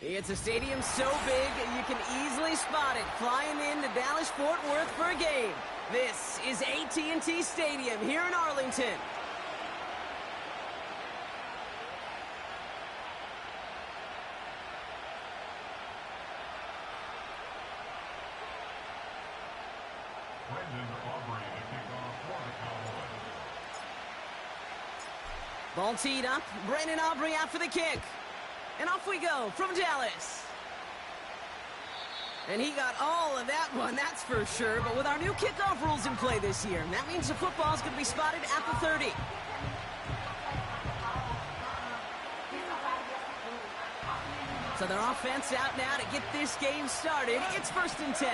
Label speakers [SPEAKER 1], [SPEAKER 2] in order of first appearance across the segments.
[SPEAKER 1] It's a stadium so big you can easily spot it flying into Dallas-Fort Worth for a game. This is AT&T Stadium here in Arlington. Ball teed up. Brandon Aubrey out for the kick. And off we go from Dallas. And he got all of that one, that's for sure. But with our new kickoff rules in play this year, that means the football's going to be spotted at the 30. So their offense out now to get this game started. It's 1st and 10.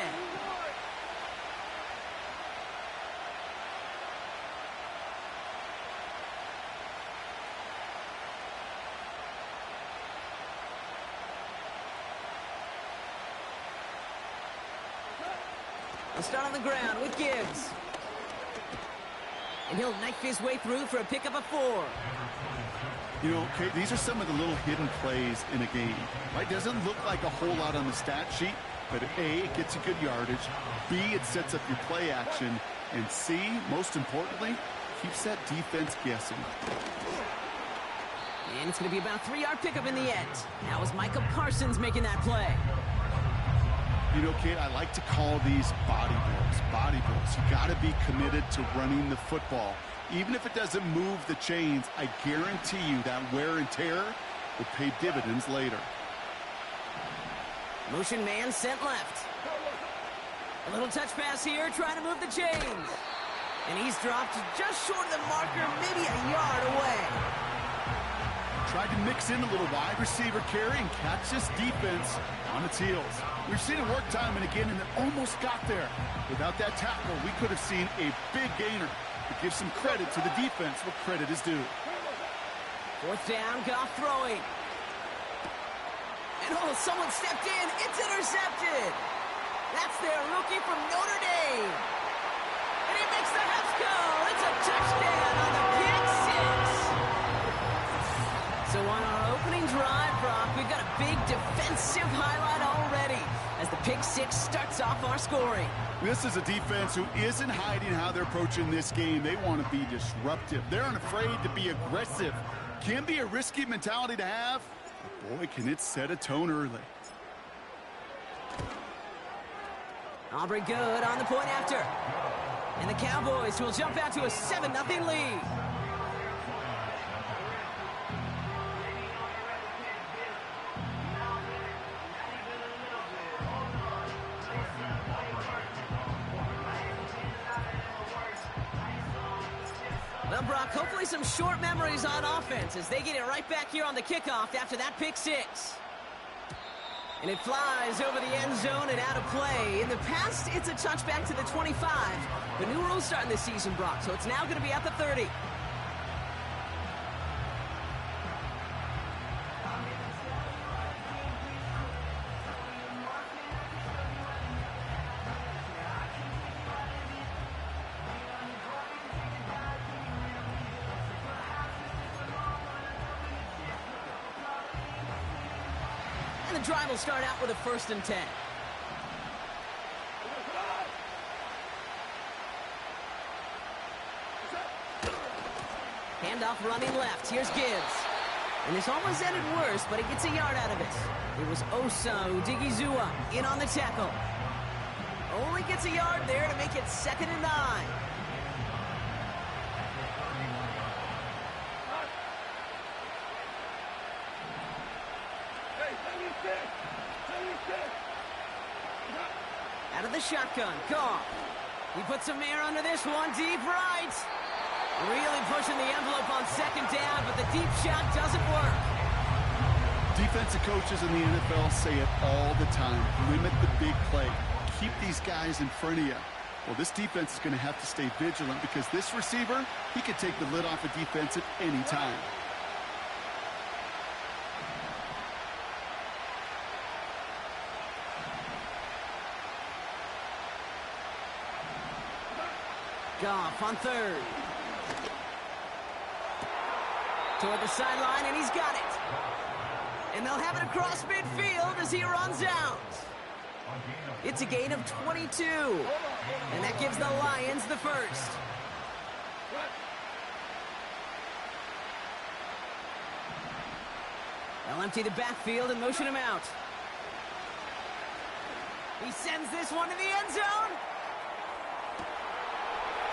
[SPEAKER 1] He'll start on the ground with Gibbs. And he'll knife his way through for a pickup of 4.
[SPEAKER 2] You know, Kate, these are some of the little hidden plays in a game. Right? Doesn't look like a whole lot on the stat sheet, but A, it gets you good yardage. B, it sets up your play action. And C, most importantly, keeps that defense guessing.
[SPEAKER 1] And it's going to be about a 3-yard pickup in the end. That was Micah Parsons making that play.
[SPEAKER 2] You know, Kate, I like to call these body blows. Body blows. You got to be committed to running the football. Even if it doesn't move the chains, I guarantee you that wear and tear will pay dividends later.
[SPEAKER 1] Motion man sent left. A little touch pass here, trying to move the chains. And he's dropped just short of the marker, maybe a yard away.
[SPEAKER 2] Tried to mix in a little wide receiver carry and catch this defense on its heels. We've seen it work time and again, and it almost got there. Without that tackle, we could have seen a big gainer. But give some credit to the defense where credit is due.
[SPEAKER 1] 4th down, Goff throwing. And oh, someone stepped in. It's intercepted. That's their rookie from Notre Dame. And he makes the Heffs go. It's a touchdown on the pick 6. So on our opening drive, Brock, we've got a big defensive highlight already as the pick 6 starts off our scoring.
[SPEAKER 2] This is a defense who isn't hiding how they're approaching this game. They want to be disruptive. They're unafraid to be aggressive. Can be a risky mentality to have. But boy, can it set a tone early.
[SPEAKER 1] Aubrey good on the point after. And the Cowboys will jump out to a 7-0 lead. Well, Brock, hopefully some short memories on offense as they get it right back here on the kickoff after that pick 6. And it flies over the end zone and out of play. In the past, it's a touchback to the 25. The new rules starting this season, Brock, so it's now going to be at the 30. And the drive will start out with a 1st and 10. Handoff running left. Here's Gibbs. And this almost ended worse, but he gets a yard out of it. It was Osa Odigizua in on the tackle. Only gets a yard there to make it 2nd and 9. Out of the shotgun, Goff. He puts some air under this one, deep right. Really pushing the envelope on 2nd down, but the deep shot doesn't work.
[SPEAKER 2] Defensive coaches in the NFL say it all the time. Limit the big play. Keep these guys in front of you. Well, this defense is going to have to stay vigilant because this receiver, he could take the lid off a defense at any time.
[SPEAKER 1] Goff on 3rd. Toward the sideline, and he's got it. And they'll have it across midfield as he runs out. It's a gain of 22. And that gives the Lions the first. They'll empty the backfield and motion him out. He sends this one to the end zone.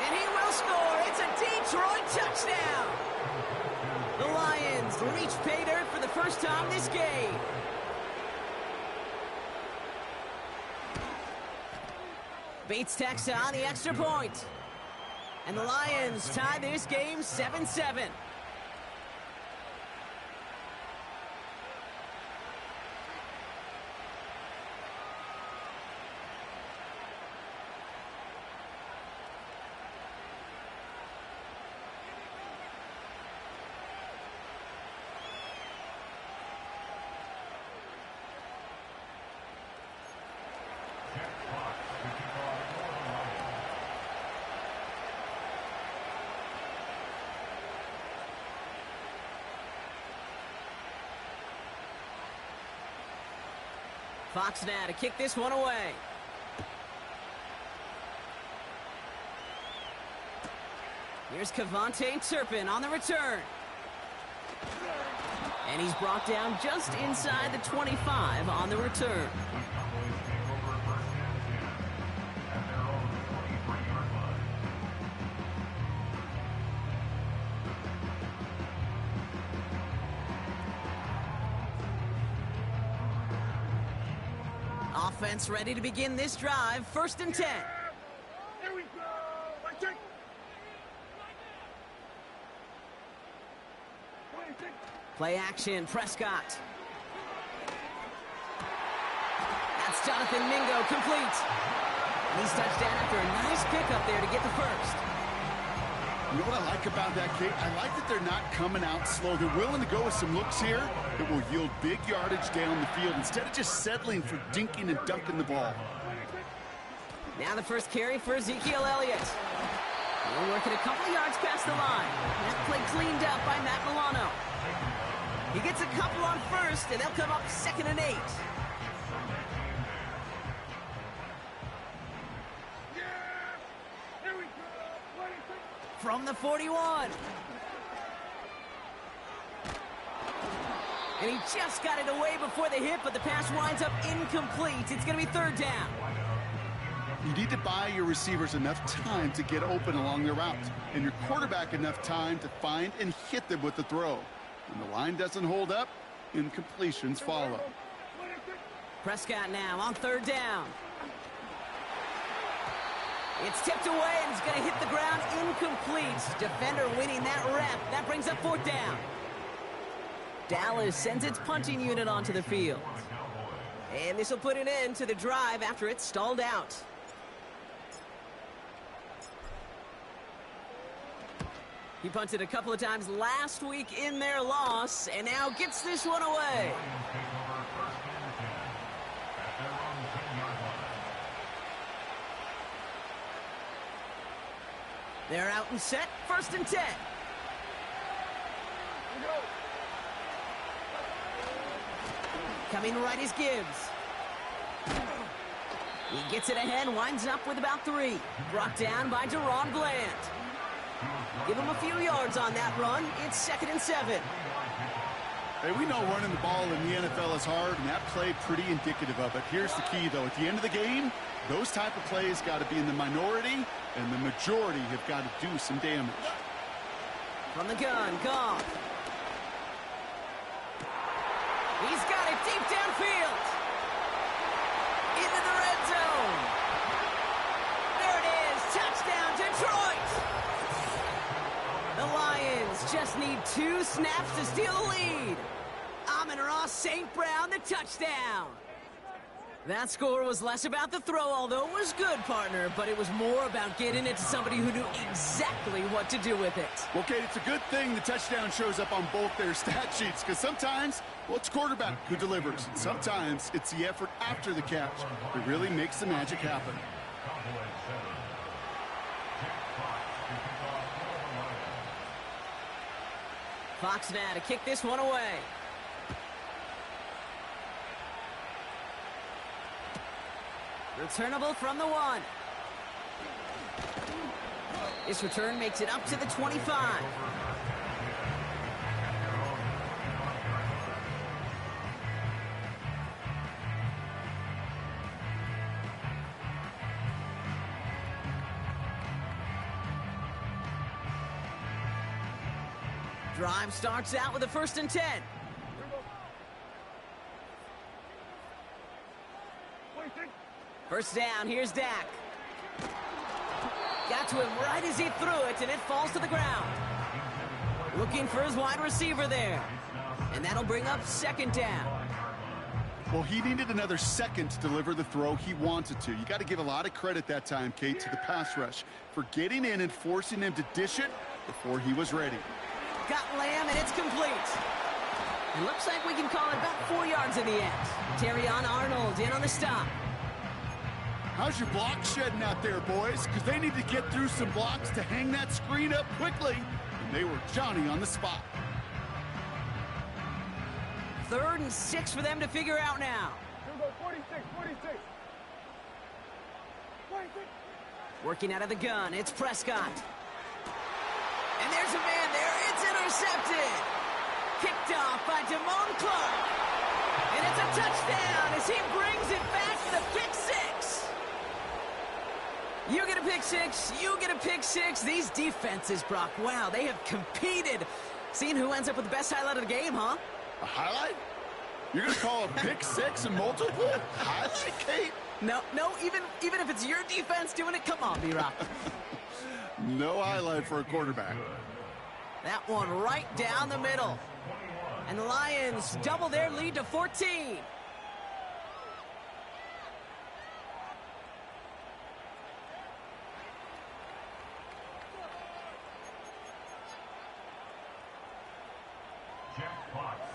[SPEAKER 1] And he will score. It's a Detroit touchdown. The Lions reach pay dirt for the first time this game. Bates tacks on the extra point. And the Lions tie this game 7-7. Fox now to kick this one away. Here's Kevontae Turpin on the return. And he's brought down just inside the 25 on the return. Offense ready to begin this drive. 1st and 10.
[SPEAKER 3] Here we go.
[SPEAKER 1] Play action, Prescott. That's Jonathan Mingo, complete. He's touchdown after a nice pickup there to get the first.
[SPEAKER 2] You know what I like about that, Kate? I like that they're not coming out slow. They're willing to go with some looks here that will yield big yardage down the field instead of just settling for dinking and dunking the ball.
[SPEAKER 1] Now the first carry for Ezekiel Elliott. We're working a couple yards past the line. That play cleaned up by Matt Milano. He gets a couple on first, and they'll come up 2nd and 8. From the 41. And he just got it away before the hit, but the pass winds up incomplete. It's going to be 3rd down.
[SPEAKER 2] You need to buy your receivers enough time to get open along their route, and your quarterback enough time to find and hit them with the throw. When the line doesn't hold up, incompletions follow.
[SPEAKER 1] Prescott now on 3rd down. It's tipped away, and it's going to hit the ground incomplete. Defender winning that rep. That brings up 4th down. Dallas sends its punting unit onto the field. And this will put an end to the drive after it's stalled out. He punted a couple of times last week in their loss, and now gets this one away. They're out and set, 1st and 10. Coming right is Gibbs. He gets it ahead, winds up with about 3. Brought down by Deron Bland. Give him a few yards on that run. It's 2nd and 7.
[SPEAKER 2] Hey, we know running the ball in the NFL is hard, and that play pretty indicative of it. Here's the key, though. At the end of the game, those type of plays got to be in the minority, and the majority have got to do some damage.
[SPEAKER 1] From the gun, Goff. He's got it deep downfield. Into the red zone. There it is. Touchdown, Detroit. The Lions just need 2 snaps to steal the lead. Amon-Ra St. Brown, the touchdown. That score was less about the throw, although it was good, partner, but it was more about getting it to somebody who knew exactly what to do with it.
[SPEAKER 2] Okay, it's a good thing the touchdown shows up on both their stat sheets, because sometimes, well, it's quarterback who delivers. And sometimes it's the effort after the catch that really makes the magic happen.
[SPEAKER 1] Fox now to kick this one away. Returnable from the 1. This return makes it up to the 25. Drive starts out with a 1st and 10. First down, here's Dak. Got to him right as he threw it, and it falls to the ground. Looking for his wide receiver there. And that'll bring up 2nd down.
[SPEAKER 2] Well, he needed another second to deliver the throw he wanted to. You got to give a lot of credit that time, Kate, to the pass rush for getting in and forcing him to dish it before he was ready.
[SPEAKER 1] Got Lamb, and it's complete. It looks like we can call it about 4 yards in the end. Terrion Arnold in on the stop.
[SPEAKER 2] How's your block shedding out there, boys? Because they need to get through some blocks to hang that screen up quickly. And they were Johnny on the spot.
[SPEAKER 1] 3rd and 6 for them to figure out now.
[SPEAKER 3] 46.
[SPEAKER 1] Working out of the gun, it's Prescott. And there's a man there. It's intercepted. Picked off by Damone Clark. And it's a touchdown as he brings it back to the pick 6. You get a pick 6, you get a pick 6. These defenses, Brock, wow, they have competed. Seeing who ends up with the best highlight of the game, huh?
[SPEAKER 2] A highlight? You're going to call a pick 6 a multiple highlight, Kate?
[SPEAKER 1] No, even if it's your defense doing it, come on, B-Rock.
[SPEAKER 2] No highlight for a quarterback.
[SPEAKER 1] That one right down the middle. And the Lions double their lead to 14.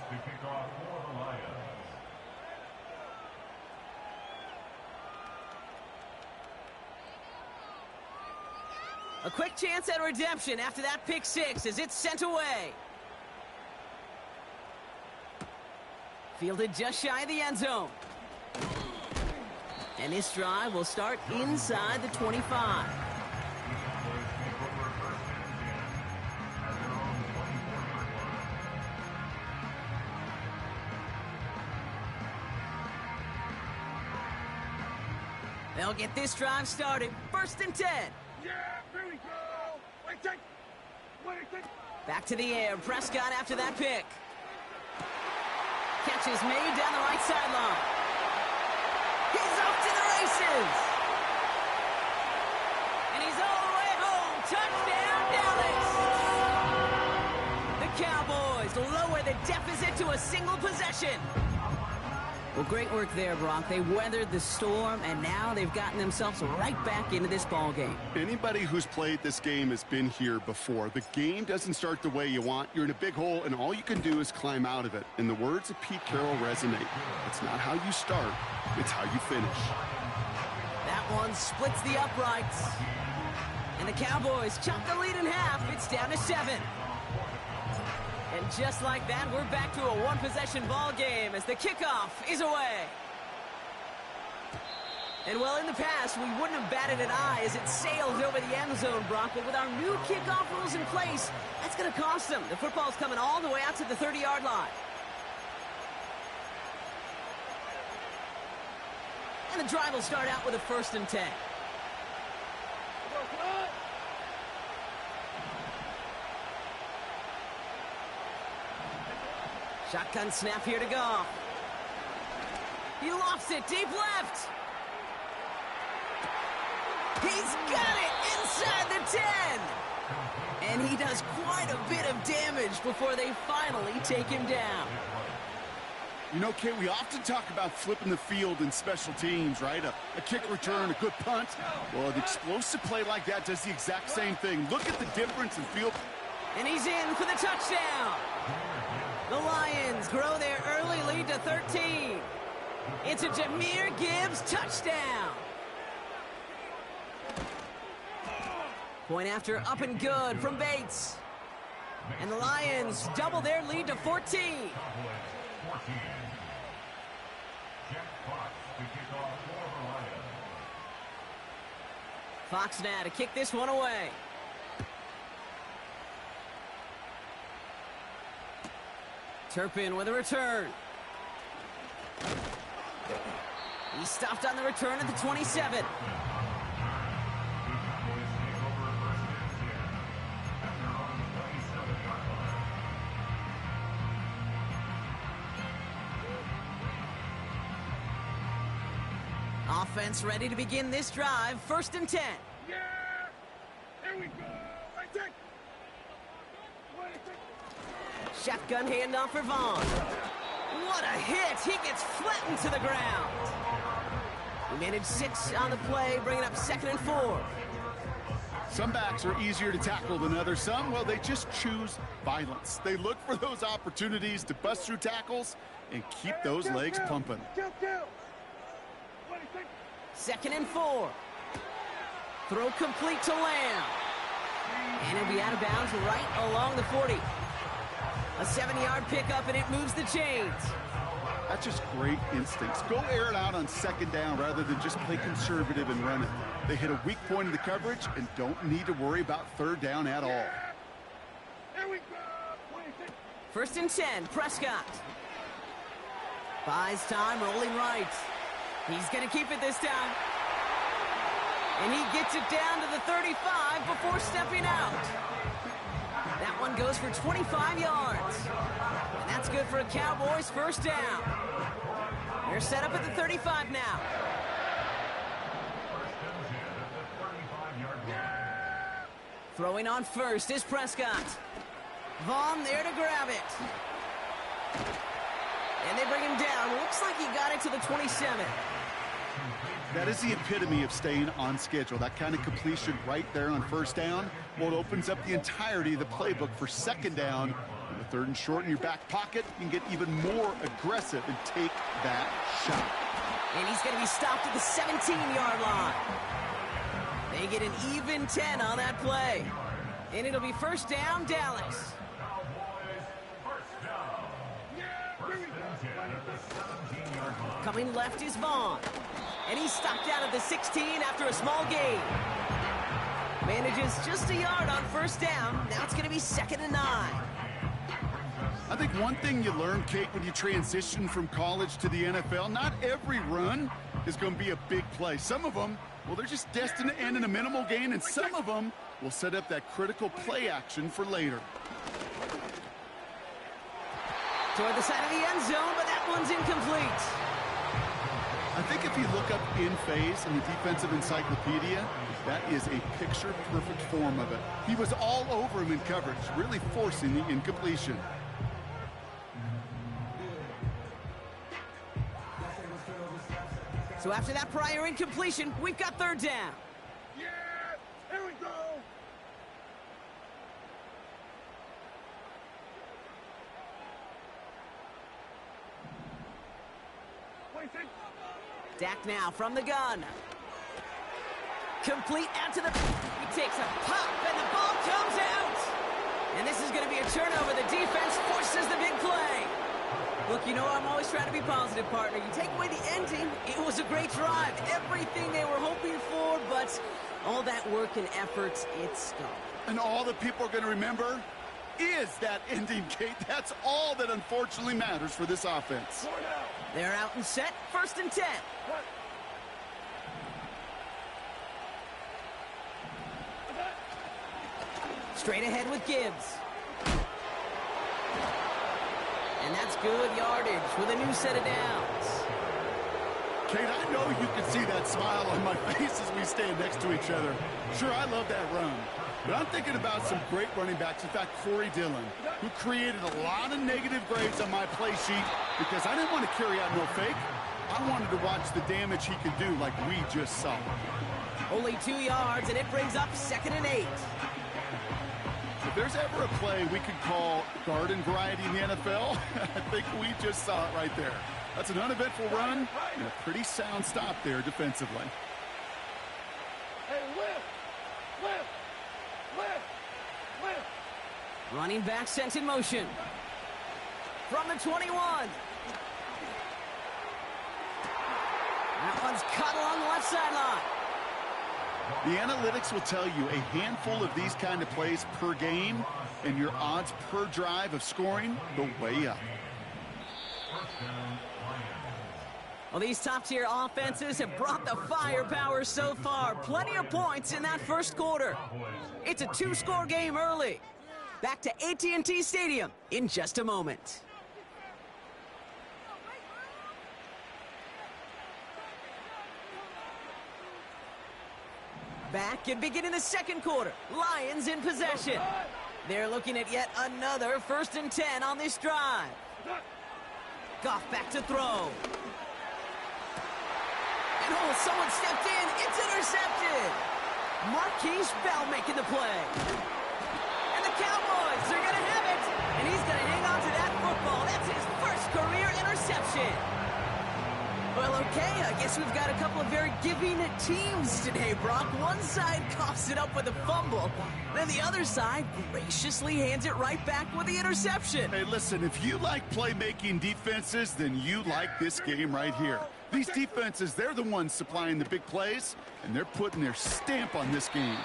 [SPEAKER 4] To kick off for the Lions.
[SPEAKER 1] A quick chance at redemption after that pick 6 as it's sent away. Fielded just shy of the end zone. And this drive will start inside the 25. They'll get this drive started. 1st and 10.
[SPEAKER 3] Yeah, here we go. Wait.
[SPEAKER 1] Back to the air. Prescott after that pick. Catch is made down the right sideline. He's off to the races. And he's all the way home. Touchdown, Dallas. The Cowboys lower the deficit to a single possession. Well, great work there, Brock. They weathered the storm, and now they've gotten themselves right back into this ball game.
[SPEAKER 2] Anybody who's played this game has been here before. The game doesn't start the way you want. You're in a big hole, and all you can do is climb out of it. And the words of Pete Carroll resonate. It's not how you start, it's how you finish.
[SPEAKER 1] That one splits the uprights. And the Cowboys chop the lead in half. It's down to 7. And just like that, we're back to a one-possession ball game as the kickoff is away. And well, in the past, we wouldn't have batted an eye as it sails over the end zone, Brock. But with our new kickoff rules in place, that's going to cost them. The football's coming all the way out to the 30-yard line. And the drive will start out with a 1st and 10. Shotgun snap here to Goff. He lofts it deep left. He's got it inside the 10. And he does quite a bit of damage before they finally take him down.
[SPEAKER 2] You know, Kate, we often talk about flipping the field in special teams, right? A kick return, a good punt. Well, an explosive play like that does the exact same thing. Look at the difference in field.
[SPEAKER 1] And he's in for the touchdown. The Lions grow their early lead to 13. It's a Jahmyr Gibbs touchdown. Point after up and good from Bates. And the Lions double their lead to 14. Fox now to kick this one away. Turpin with a return. He stopped on the return at the 27. Offense ready to begin this drive. 1st and 10.
[SPEAKER 3] Yeah! Here we go! Right take!
[SPEAKER 1] Shotgun handoff for Vaughn. What a hit! He gets flattened to the ground. He managed 6 on the play, bringing up 2nd and 4.
[SPEAKER 2] Some backs are easier to tackle than others. Some, well, they just choose violence. They look for those opportunities to bust through tackles and keep those legs pumping.
[SPEAKER 1] 2nd and 4. Throw complete to Lamb. And he'll be out of bounds right along the 40. A 7-yard pickup, and it moves the chains.
[SPEAKER 2] That's just great instincts. Go air it out on 2nd down rather than just play conservative and run it. They hit a weak point in the coverage and don't need to worry about 3rd down at all.
[SPEAKER 3] Here we go!
[SPEAKER 1] 1st and 10, Prescott. Buys time, rolling right. He's going to keep it this time. And he gets it down to the 35 before stepping out. That one goes for 25 yards. And that's good for a Cowboys 1st down. They're set up at the 35 now. Throwing on 1st is Prescott. Vaughn there to grab it. And they bring him down. Looks like he got it to the 27.
[SPEAKER 2] That is the epitome of staying on schedule. That kind of completion right there on 1st down. Well, it opens up the entirety of the playbook for 2nd down. With 3rd and short in your back pocket, you can get even more aggressive and take that shot.
[SPEAKER 1] And he's going to be stopped at the 17-yard line. They get an even 10 on that play. And it'll be 1st down, Dallas. Coming left is Vaughn. And he's stopped down at the 16 after a small gain. Manages just a yard on 1st down. Now it's going to be 2nd and 9.
[SPEAKER 2] I think one thing you learn, Kate, when you transition from college to the NFL, not every run is going to be a big play. Some of them, well, they're just destined to end in a minimal gain, and some of them will set up that critical play action for later.
[SPEAKER 1] Toward the side of the end zone, but that one's incomplete.
[SPEAKER 2] I think if you look up in phase in the defensive encyclopedia, that is a picture-perfect form of it. He was all over him in coverage, really forcing the incompletion.
[SPEAKER 1] So after that prior incompletion, we've got 3rd down.
[SPEAKER 3] Yeah! Here we go!
[SPEAKER 1] Dak now from the gun. Complete out to the... He takes a pop, and the ball comes out. And this is going to be a turnover. The defense forces the big play. Look, you know I'm always trying to be positive, partner. You take away the ending, it was a great drive. Everything they were hoping for, but all that work and effort, it's gone.
[SPEAKER 2] And all that people are going to remember is that ending, Kate. That's all that unfortunately matters for this offense.
[SPEAKER 1] They're out and set. 1st and 10. Straight ahead with Gibbs. And that's good yardage with a new set of downs.
[SPEAKER 2] Kate, I know you can see that smile on my face as we stand next to each other. Sure, I love that run. But I'm thinking about some great running backs. In fact, Corey Dillon, who created a lot of negative grades on my play sheet because I didn't want to carry out no fake. I wanted to watch the damage he could do like we just saw.
[SPEAKER 1] Only 2 yards, and it brings up 2nd and 8.
[SPEAKER 2] If there's ever a play we could call garden variety in the NFL, I think we just saw it right there. That's an uneventful run and a pretty sound stop there defensively.
[SPEAKER 3] Hey, lift! Lift! Lift! Lift!
[SPEAKER 1] Running back sent in motion. From the 21. That one's cut along the left sideline.
[SPEAKER 2] The analytics will tell you a handful of these kind of plays per game, and your odds per drive of scoring go way up.
[SPEAKER 1] Well, these top-tier offenses have brought the firepower so far. Plenty of points in that first quarter. It's a two-score game early. Back to AT&T Stadium in just a moment. Back and beginning the second quarter. Lions in possession. They're looking at yet another 1st and 10 on this drive. Goff back to throw. And oh, someone stepped in. It's intercepted. Marquise Bell making the play. And the Cowboys are going to have it. And he's going to hang on to that football. That's his first career interception. Well, okay, I guess we've got a couple of very giving teams today, Brock. One side coughs it up with a fumble, then the other side graciously hands it right back with the interception.
[SPEAKER 2] Hey, listen, if you like playmaking defenses, then you like this game right here. These defenses, they're the ones supplying the big plays, and they're putting their stamp on this game.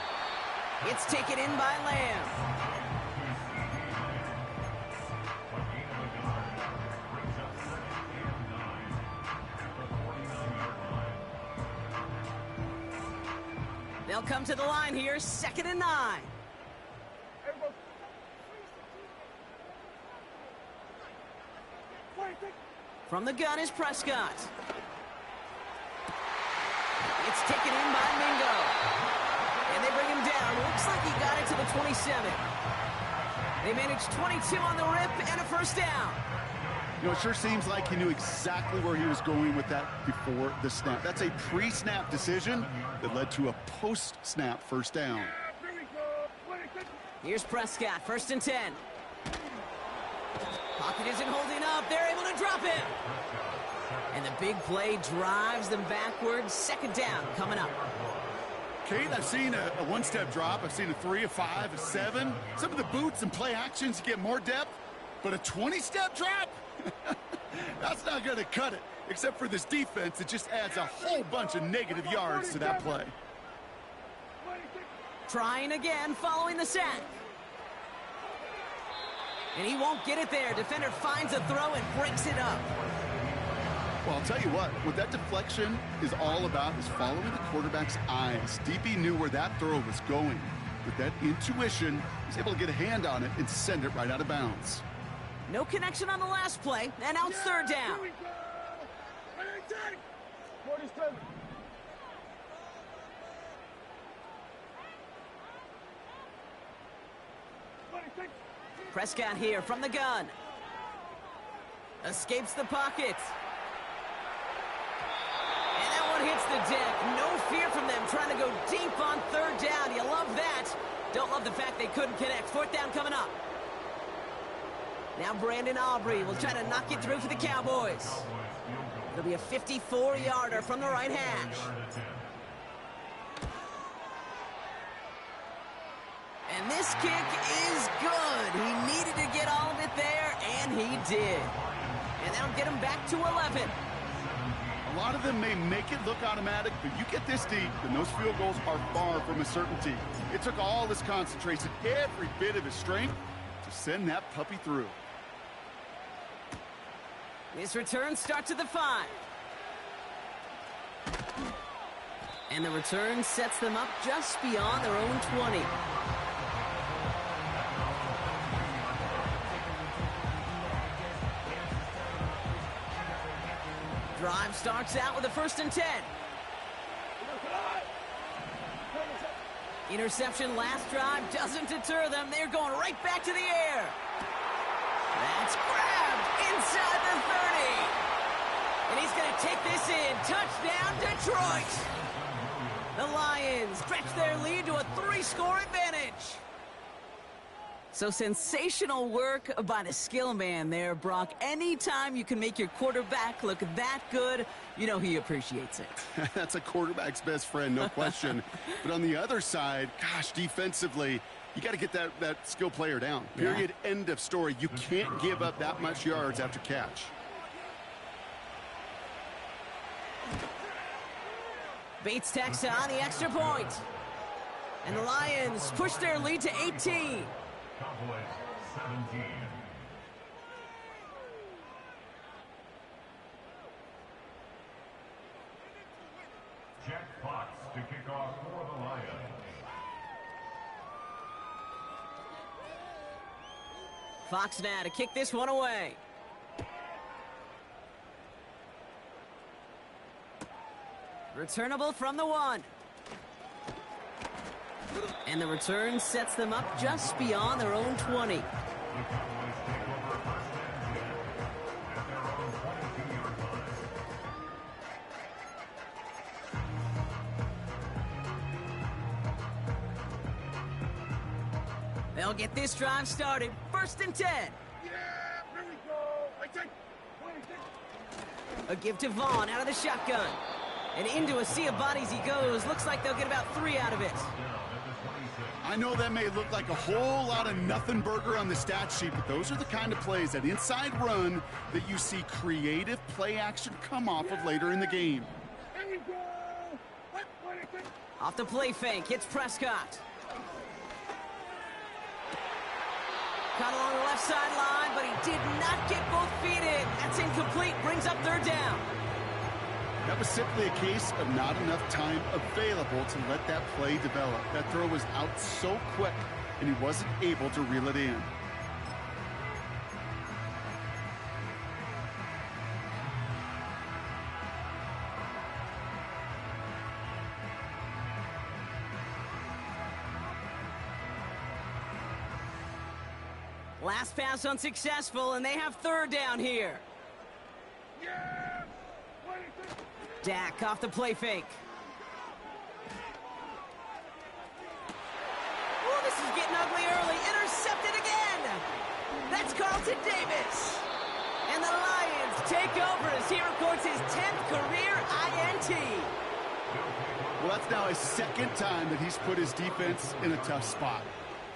[SPEAKER 1] It's taken in by Lamb. They'll come to the line here, 2nd and 9. From the gun is Prescott. It's taken in by Mingo. And they bring him down. Looks like he got it to the 27. They managed 22 on the rip and a first down.
[SPEAKER 2] You know, it sure seems like he knew exactly where he was going with that before the snap. That's a pre-snap decision that led to a post-snap first down.
[SPEAKER 1] Here's Prescott, 1st and 10. Pocket isn't holding up. They're able to drop him. And the big play drives them backwards. 2nd down coming up.
[SPEAKER 2] Kate, I've seen a one-step drop. I've seen a 3, a 5, a 7. Some of the boots and play actions get more depth, but a 20-step drop? That's not going to cut it. Except for this defense, it just adds a whole bunch of negative yards to that play.
[SPEAKER 1] Trying again following the sack. And he won't get it there. Defender finds a throw and breaks it up.
[SPEAKER 2] Well, I'll tell you what that deflection is all about is following the quarterback's eyes. DB knew where that throw was going. With that intuition, he was able to get a hand on it and send it right out of bounds.
[SPEAKER 1] No connection on the last play, and now it's 3rd down. Prescott here from the gun. Escapes the pocket. And that one hits the deck. No fear from them trying to go deep on 3rd down. You love that. Don't love the fact they couldn't connect. 4th down coming up. Now Brandon Aubrey will try to knock it through for the Cowboys. It'll be a 54-yarder from the right hash. And this kick is good. He needed to get all of it there, and he did. And that'll get him back to 11.
[SPEAKER 2] A lot of them may make it look automatic, but you get this deep, and those field goals are far from a certainty. It took all his concentration, every bit of his strength, to send that puppy through.
[SPEAKER 1] This return starts at the 5. And the return sets them up just beyond their own 20. Drive starts out with a 1st and 10. Interception last drive doesn't deter them. They're going right back to the air. That's grabbed inside the 30. And he's going to take this in. Touchdown, Detroit. The Lions stretch their lead to a 3-score advantage. So sensational work by the skill man there, Brock. Anytime you can make your quarterback look that good, you know he appreciates it.
[SPEAKER 2] That's a quarterback's best friend, no question. But on the other side, gosh, defensively, you got to get that skill player down. Period. Yeah. End of story. You can't give up that much yards after catch.
[SPEAKER 1] Bates tacks on the extra point. And the Lions push their lead to 18.
[SPEAKER 4] Cowboys 17. Jack Fox to kick off for the Lions.
[SPEAKER 1] Fox now to kick this one away. Returnable from the 1. And the return sets them up just beyond their own 20.
[SPEAKER 4] The Cowboys take over first and 10 at their own 22-yard line.
[SPEAKER 1] They'll get this drive started. First and 10.
[SPEAKER 3] Yeah, here we go. I take 26.
[SPEAKER 1] A give to Vaughn out of the shotgun. And into a sea of bodies he goes. Looks like they'll get about 3 out of it.
[SPEAKER 2] I know that may look like a whole lot of nothing burger on the stat sheet, but those are the kind of plays, that inside run, that you see creative play action come off of later in the game.
[SPEAKER 3] Here we go. What? 26.
[SPEAKER 1] Off the play fake, hits Prescott. Caught along the left sideline, but he did not get both feet in. That's incomplete, brings up third down.
[SPEAKER 2] That was simply a case of not enough time available to let that play develop. That throw was out so quick, and he wasn't able to reel it in.
[SPEAKER 1] Last pass unsuccessful, and they have third down here.
[SPEAKER 3] Yeah, 26.
[SPEAKER 1] Dak off the play fake. Oh, this is getting ugly early. Intercepted again. That's Carlton Davis. And the Lions take over as he records his 10th career INT.
[SPEAKER 2] Well, that's now his second time that he's put his defense in a tough spot.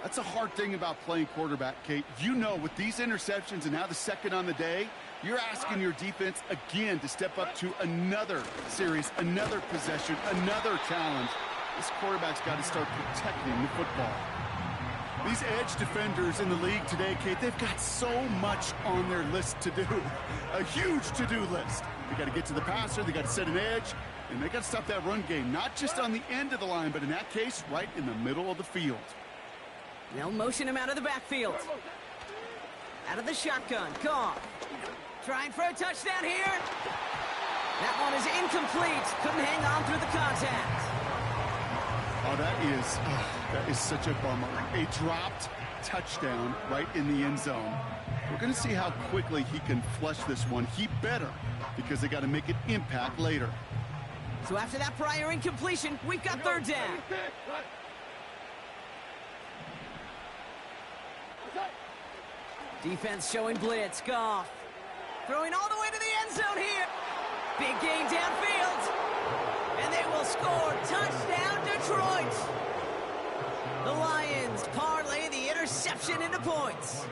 [SPEAKER 2] That's a hard thing about playing quarterback, Kate. You know, with these interceptions and now the second on the day, you're asking your defense again to step up to another series, another possession, another challenge. This quarterback's got to start protecting the football. These edge defenders in the league today, Kate, they've got so much on their list to do. A huge to-do list. They got to get to the passer, they got to set an edge, and they got to stop that run game, not just on the end of the line, but in that case, right in the middle of the field.
[SPEAKER 1] They'll motion him out of the backfield. Out of the shotgun, Goff. Trying for a touchdown here. That one is incomplete. Couldn't hang on through the contact.
[SPEAKER 2] Oh, that is such a bummer. A dropped touchdown right in the end zone. We're going to see how quickly he can flush this one. He better, because they got to make an impact later.
[SPEAKER 1] So after that prior incompletion, we've got third down. Defense showing blitz. Goff throwing all the way to the end zone here. Big game downfield. And they will score. Touchdown, Detroit. The Lions parlay the interception into points.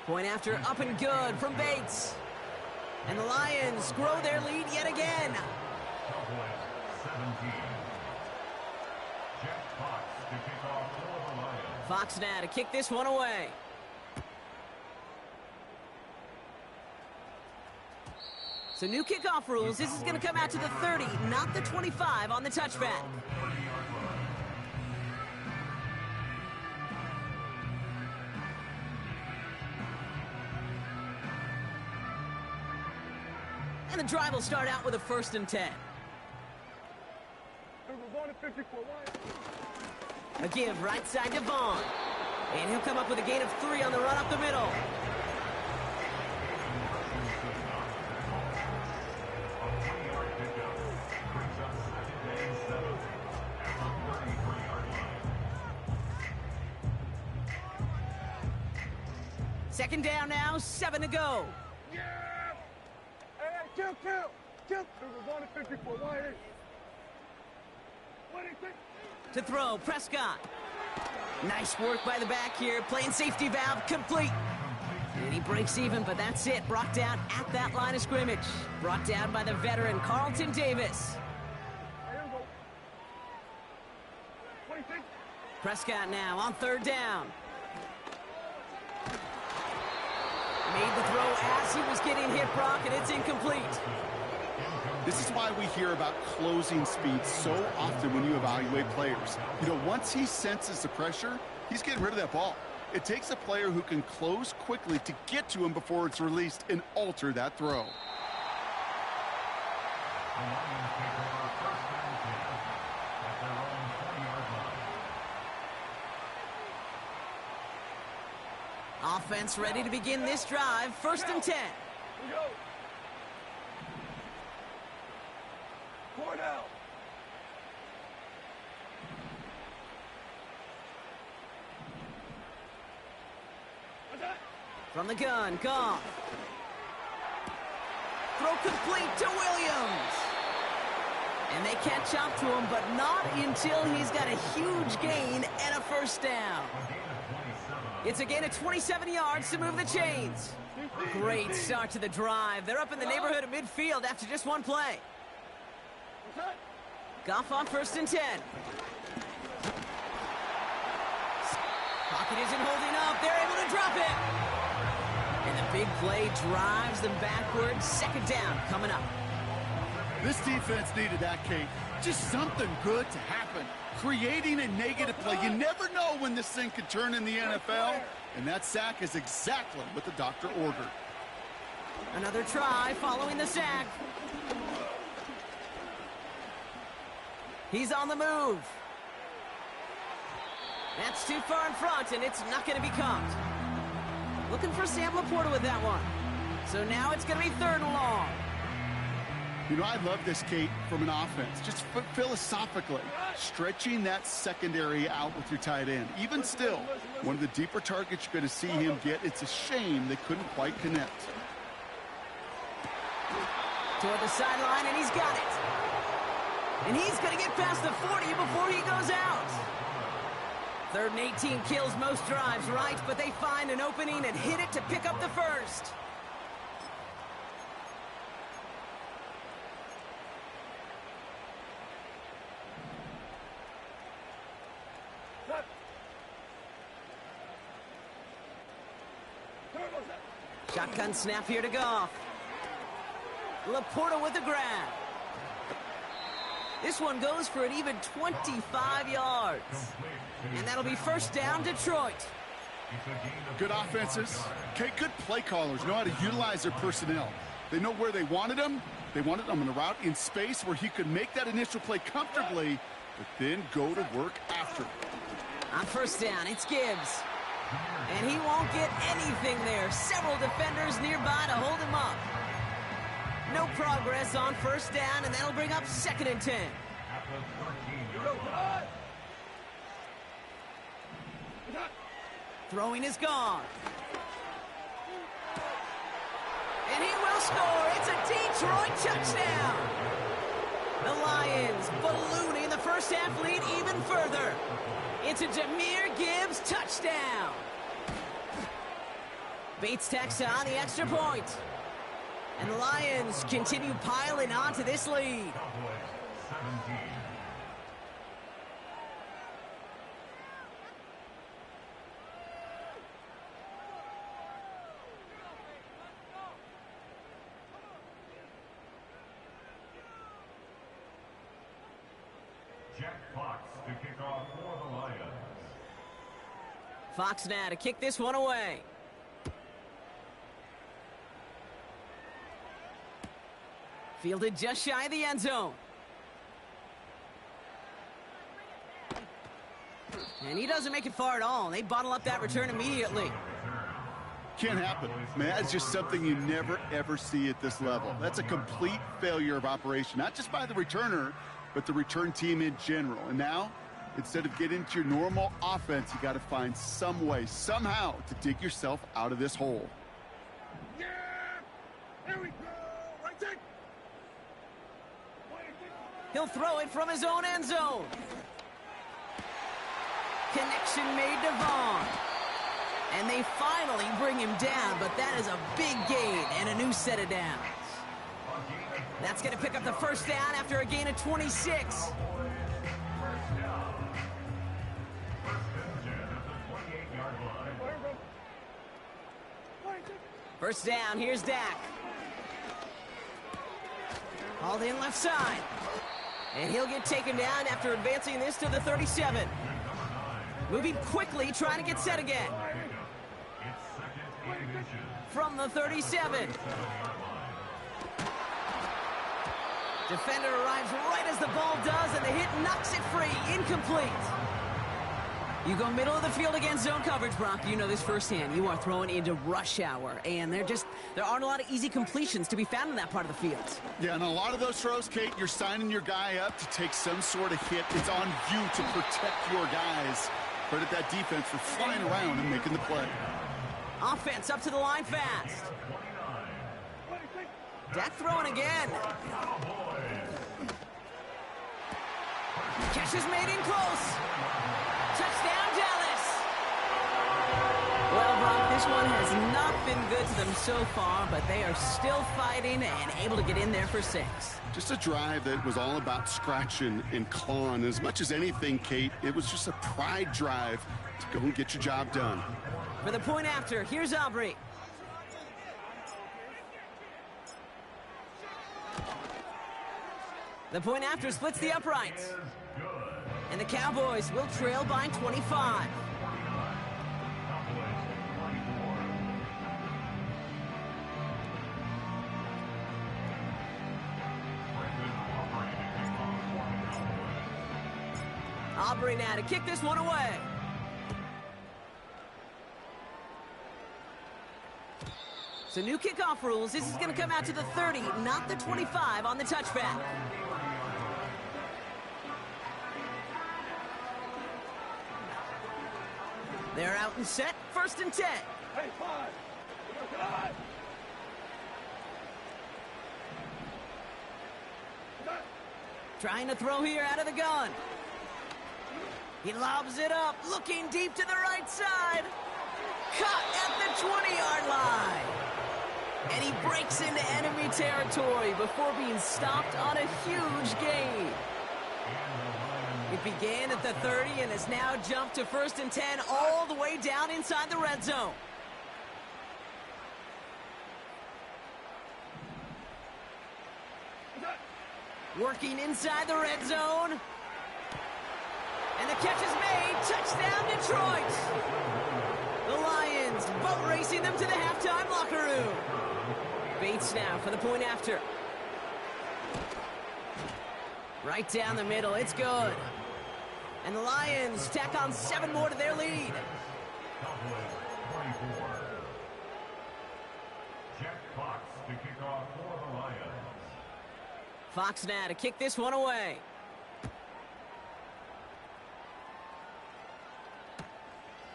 [SPEAKER 1] Point after up and good from Bates. And the Lions grow their lead yet again.
[SPEAKER 4] Cowboys 17. Jack Fox to kick off for the Lions.
[SPEAKER 1] Fox now to kick this one away. So new kickoff rules. This is going to come out to the 30, not the 25 on the touchback.
[SPEAKER 4] 30-yard line.
[SPEAKER 1] And the drive will start out with a 1st and 10. A give right side to Vaughn. And he'll come up with a gain of 3 on the run up the middle. Second down now, 7 to go.
[SPEAKER 3] Yeah! Hey, kill! Number 154, why is? 26.
[SPEAKER 1] To throw, Prescott. Nice work by the back here, playing safety valve complete. And he breaks even, but that's it. Brought down at that line of scrimmage. Brought down by the veteran, Carlton Davis.
[SPEAKER 3] Here we go. 26.
[SPEAKER 1] Prescott now on third down. Made the throw as he was getting hit, Brock, and it's incomplete.
[SPEAKER 2] This is why we hear about closing speed so often when you evaluate players. You know, once he senses the pressure, he's getting rid of that ball. It takes a player who can close quickly to get to him before it's released and alter that throw.
[SPEAKER 4] The Lions take over first and 10 at their own 20-yard line.
[SPEAKER 1] Offense ready to begin this drive. First and 10.
[SPEAKER 3] Here we go. 4 down. Attack.
[SPEAKER 1] From the gun, Goff. Throw complete to Williams. And they catch up to him, but not until he's got a huge gain and a first down. It's a gain of 27 yards to move the chains. Great start to the drive. They're up in the neighborhood of midfield after just one play.
[SPEAKER 3] Attack.
[SPEAKER 1] Goff on first and 10. Pocket isn't holding up. They're able to drop it. And the big play drives them backwards. Second down coming up.
[SPEAKER 2] This defense needed that, Kate. Just something good to happen. Creating a negative play. You never know when this thing could turn in the NFL. And that sack is exactly what the doctor ordered.
[SPEAKER 1] Another try following the sack. He's on the move. That's too far in front, and it's not going to be caught. Looking for Sam Laporta with that one. So now it's going to be third and long.
[SPEAKER 2] You know, I love this, Kate, from an offense. Just philosophically, stretching that secondary out with your tight end. Even still, one of the deeper targets you're going to see him get. It's a shame they couldn't quite connect.
[SPEAKER 1] Toward the sideline, and he's got it. And he's going to get past the 40 before he goes out. Third and 18 kills most drives, right? But they find an opening and hit it to pick up the first. Shotgun snap here to Goff. Laporta with the grab. This one goes for an even 25 yards. And that'll be first down, Detroit.
[SPEAKER 2] Good offenses. Okay, good play callers know how to utilize their personnel. They know where they wanted them. They wanted them in a route in space where he could make that initial play comfortably, but then go to work after.
[SPEAKER 1] On first down, it's Gibbs. And he won't get anything there. Several defenders nearby to hold him up. No progress on first down, and that'll bring up second and 10. Throwing is gone. And he will score. It's a Detroit touchdown. The Lions ballooning the first half lead even further. It's a Jahmyr Gibbs touchdown. Bates tacks on the extra point. And the Lions continue piling on to this lead.
[SPEAKER 4] Jack Fox to kick off for the Lions.
[SPEAKER 1] Fox now to kick this one away. Fielded just shy of the end zone. And he doesn't make it far at all. They bottle up that return immediately.
[SPEAKER 2] Can't happen. Man, that's just something you never, ever see at this level. That's a complete failure of operation, not just by the returner, but the return team in general. And now, instead of getting into your normal offense, you got to find some way, somehow, to dig yourself out of this hole.
[SPEAKER 3] Yeah! Here we go! Right there!
[SPEAKER 1] He'll throw it from his own end zone. Connection made to Vaughn. And they finally bring him down, but that is a big gain and a new set of downs. That's going to pick up the first down after a gain of 26. First down, here's Dak. Hauled in left side. And he'll get taken down after advancing this to the 37. Moving quickly, trying to get set again. From the 37. Defender arrives right as the ball does, and the hit knocks it free. Incomplete. You go middle of the field against zone coverage, Brock. You know this firsthand. You are throwing into rush hour, and there aren't a lot of easy completions to be found in that part of the field.
[SPEAKER 2] Yeah, and a lot of those throws, Kate, you're signing your guy up to take some sort of hit. It's on you to protect your guys. Credit that defense for flying around and making the play.
[SPEAKER 1] Offense up to the line fast. Dak throwing again. Catch is made in close. Touchdown, Dallas. Well, Brock, this one has not been good to them so far, but they are still fighting and able to get in there for 6.
[SPEAKER 2] Just a drive that was all about scratching and clawing. As much as anything, Kate, it was just a pride drive to go and get your job done.
[SPEAKER 1] For the point after, here's Aubrey. The point after splits the uprights. And the Cowboys will trail by 25. Aubrey now to kick this one away. So new kickoff rules. This is going to come out to the 30, not the 25 on the touchback. They're out and set. First and 10.
[SPEAKER 3] Hey, 5. Come on.
[SPEAKER 1] Trying to throw here out of the gun. He lobs it up, looking deep to the right side. Caught at the 20-yard line. And he breaks into enemy territory before being stopped on a huge gain. It began at the 30 and has now jumped to first and 10 all the way down inside the red zone. Working inside the red zone. And the catch is made. Touchdown, Detroit. The Lions boat racing them to the halftime locker room. Bates now for the point after. Right down the middle. It's good. And the Lions tack on 7 more to their lead.
[SPEAKER 4] Jack Fox to kick off for the Lions.
[SPEAKER 1] Fox now to kick this one away.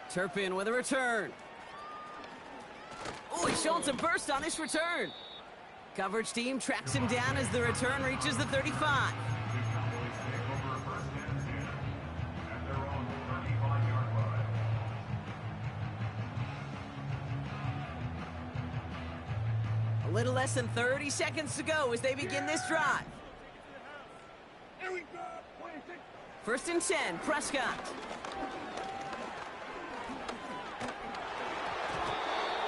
[SPEAKER 1] Turpin with a return. Oh, he's showing some burst on this return. Coverage team tracks him down as the return reaches the 35. A little less than 30 seconds to go as they begin this drive.
[SPEAKER 3] Here we go. 26.
[SPEAKER 1] First and 10, Prescott.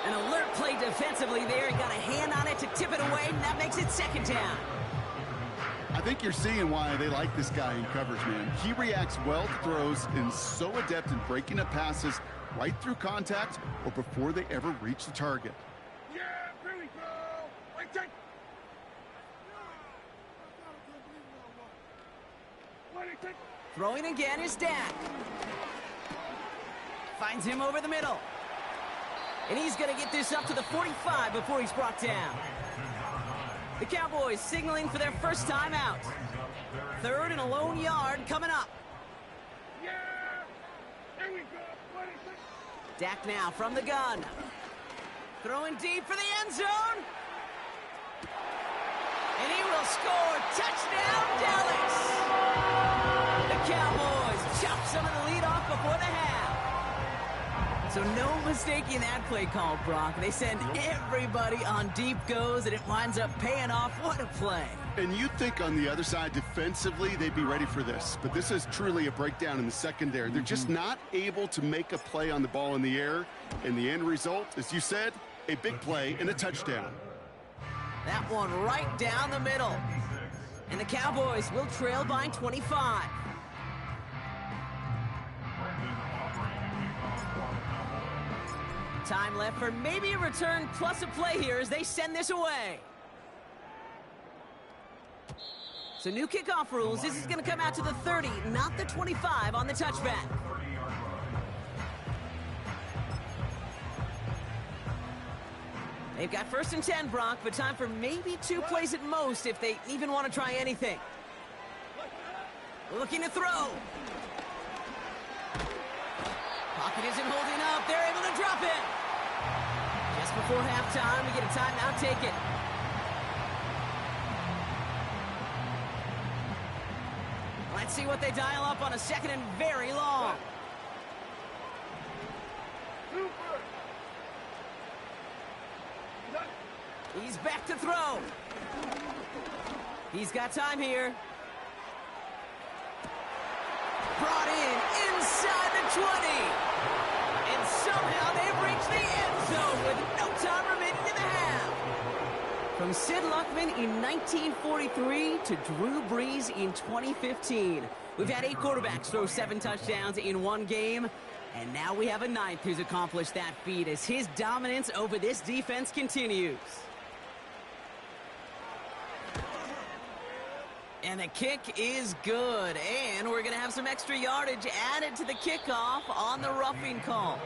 [SPEAKER 1] An alert play defensively there. He got a hand on it to tip it away, and that makes it second down.
[SPEAKER 2] I think you're seeing why they like this guy in coverage, man. He reacts well to throws and so adept in breaking up passes right through contact or before they ever reach the target.
[SPEAKER 3] Yeah, here we go. 26. 26.
[SPEAKER 1] Throwing again is Dak. Finds him over the middle. And he's going to get this up to the 45 before he's brought down. The Cowboys signaling for their first time out. 3rd and a lone yard coming up.
[SPEAKER 3] Yeah. Here we go. 26.
[SPEAKER 1] Dak now from the gun. Throwing deep for the end zone. And he will score. Touchdown, Dallas. The Cowboys chop some of the lead off before the half. So no mistaking that play call, Brock. They send everybody on deep goes, and it winds up paying off. What a play.
[SPEAKER 2] And you'd think on the other side, defensively, they'd be ready for this. But this is truly a breakdown in the secondary. They're just not able to make a play on the ball in the air. And the end result, as you said, a big play and a touchdown.
[SPEAKER 1] That one right down the middle. And the Cowboys will trail by 25. Time left for maybe a return plus a play here as they send this away. So new kickoff rules. This is going to come out to the 30, not the 25 on the touchback. They've got 1st and 10, Brock, but time for maybe 2 plays at most if they even want to try anything. Looking to throw. Pocket isn't holding up. They're able to drop it. Just before halftime, we get a timeout taken. Let's see what they dial up on a 2nd and very long. He's back to throw. He's got time here. Brought in inside the 20. And somehow they've reached the end zone with no time remaining in the half. From Sid Luckman in 1943 to Drew Brees in 2015. We've had 8 quarterbacks throw 7 touchdowns in one game. And now we have a 9th who's accomplished that feat as his dominance over this defense continues. And the kick is good. And we're going to have some extra yardage added to the kickoff on the roughing call.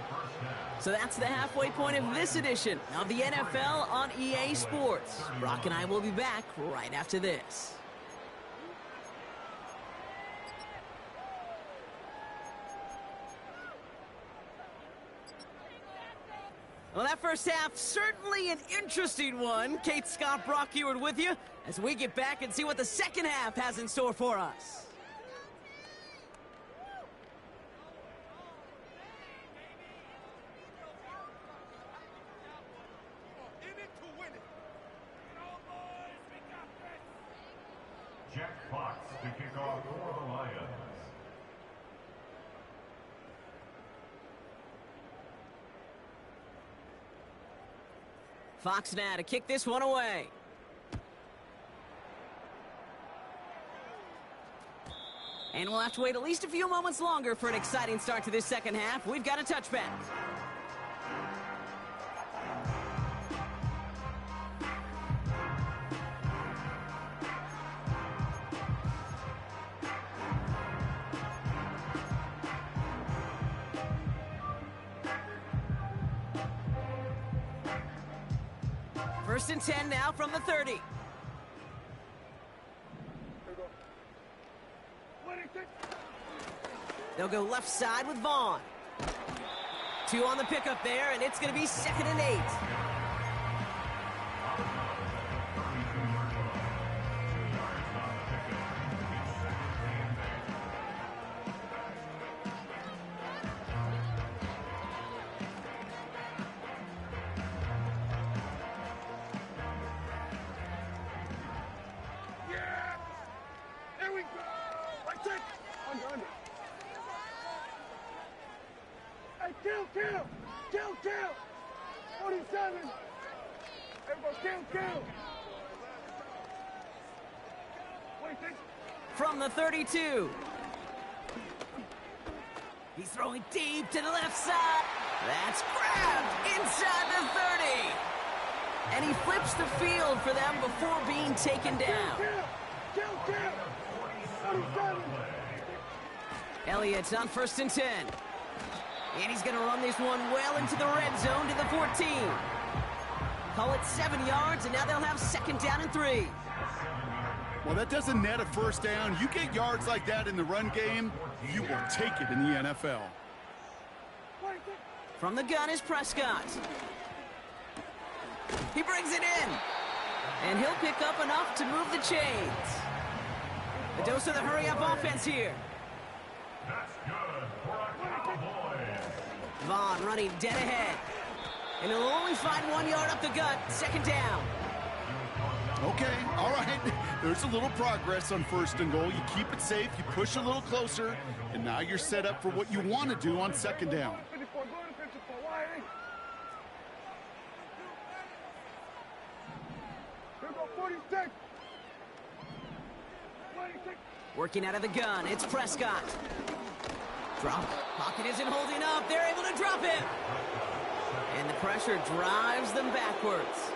[SPEAKER 1] So that's the halfway point of this edition of the NFL on EA Sports. Brock and I will be back right after this. Well, that first half, certainly an interesting one. Kate Scott, Brock Eward with you as we get back and see what the second half has in store for us.
[SPEAKER 4] Jack Fox to kick off for the Lions.
[SPEAKER 1] Fox now to kick this one away. And we'll have to wait at least a few moments longer for an exciting start to this second half. We've got a touchback. First and 10 now from the 30. They'll go left side with Vaughn. 2 on the pickup there, and it's going to be 2nd and 8.
[SPEAKER 3] Kill! 47! Everybody, kill!
[SPEAKER 1] From the 32. He's throwing deep to the left side. That's grabbed inside the 30. And he flips the field for them before being taken down.
[SPEAKER 3] Kill! 47!
[SPEAKER 1] Elliott's on 1st and 10. And he's going to run this one well into the red zone to the 14. Call it 7 yards, and now they'll have 2nd down and 3.
[SPEAKER 2] Well, that doesn't net a first down. You get yards like that in the run game, you will take it in the NFL.
[SPEAKER 1] From the gun is Prescott. He brings it in. And he'll pick up enough to move the chains. A dose of the hurry-up offense here.
[SPEAKER 4] That's good for a Cowboys.
[SPEAKER 1] Vaughn running dead ahead. And he'll only find 1 yard up the gut. Second down.
[SPEAKER 2] Okay, all right. There's a little progress on 1st and goal. You keep it safe, you push a little closer, and now you're set up for what you want to do on 2nd down.
[SPEAKER 1] Working out of the gun, it's Prescott. Drop. Pocket isn't holding up. They're able to drop him. And the pressure drives them backwards.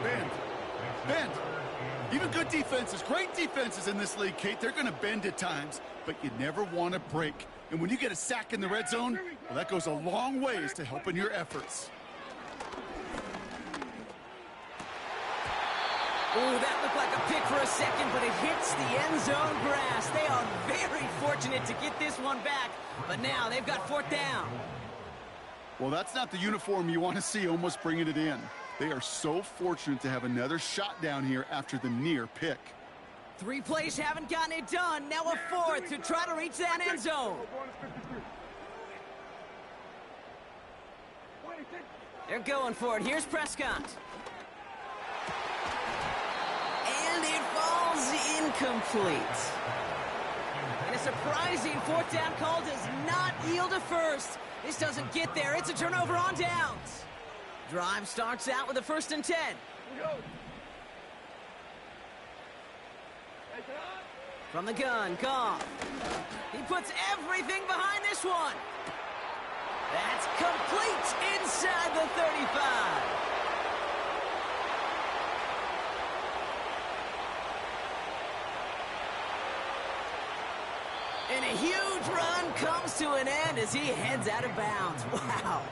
[SPEAKER 2] Bend. Even good defenses, great defenses in this league, Kate, they're going to bend at times, but you never want to break. And when you get a sack in the red zone, well, that goes a long ways to helping your efforts.
[SPEAKER 1] Ooh, that looked like a pick for a second, but it hits the end zone grass. They are very fortunate to get this one back, but now they've got 4th down.
[SPEAKER 2] Well, that's not the uniform you want to see almost bringing it in. They are so fortunate to have another shot down here after the near pick.
[SPEAKER 1] 3 plays haven't gotten it done. Now a 4th to try to reach that end zone. They're going for it. Here's Prescott. And it falls incomplete. And a surprising 4th down call does not yield a first. This doesn't get there. It's a turnover on downs. Drive starts out with a 1st and 10. From the gun, Goff. He puts everything behind this one. That's complete inside the 35. And a huge run comes to an end as he heads out of bounds. Wow.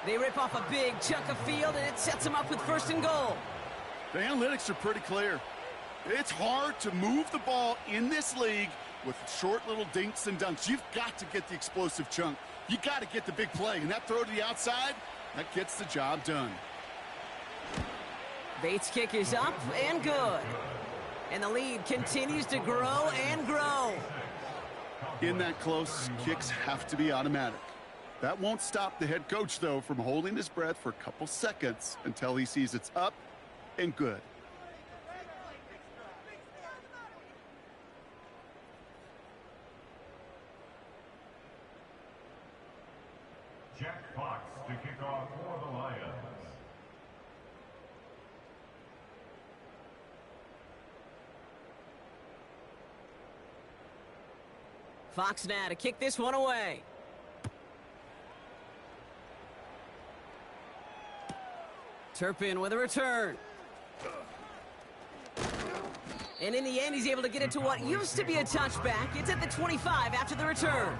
[SPEAKER 1] They rip off a big chunk of field, and it sets them up with 1st and goal.
[SPEAKER 2] The analytics are pretty clear. It's hard to move the ball in this league with short little dinks and dunks. You've got to get the explosive chunk. You got to get the big play, and that throw to the outside, that gets the job done.
[SPEAKER 1] Bates' kick is up and good. And the lead continues to grow and grow.
[SPEAKER 2] In that close, kicks have to be automatic. That won't stop the head coach, though, from holding his breath for a couple seconds until he sees it's up and good.
[SPEAKER 4] Jack Fox to kick off for the Lions.
[SPEAKER 1] Fox now to kick this one away. Turpin with a return. And in the end, he's able to get it to what used to be a touchback. It's at the 25 after the return.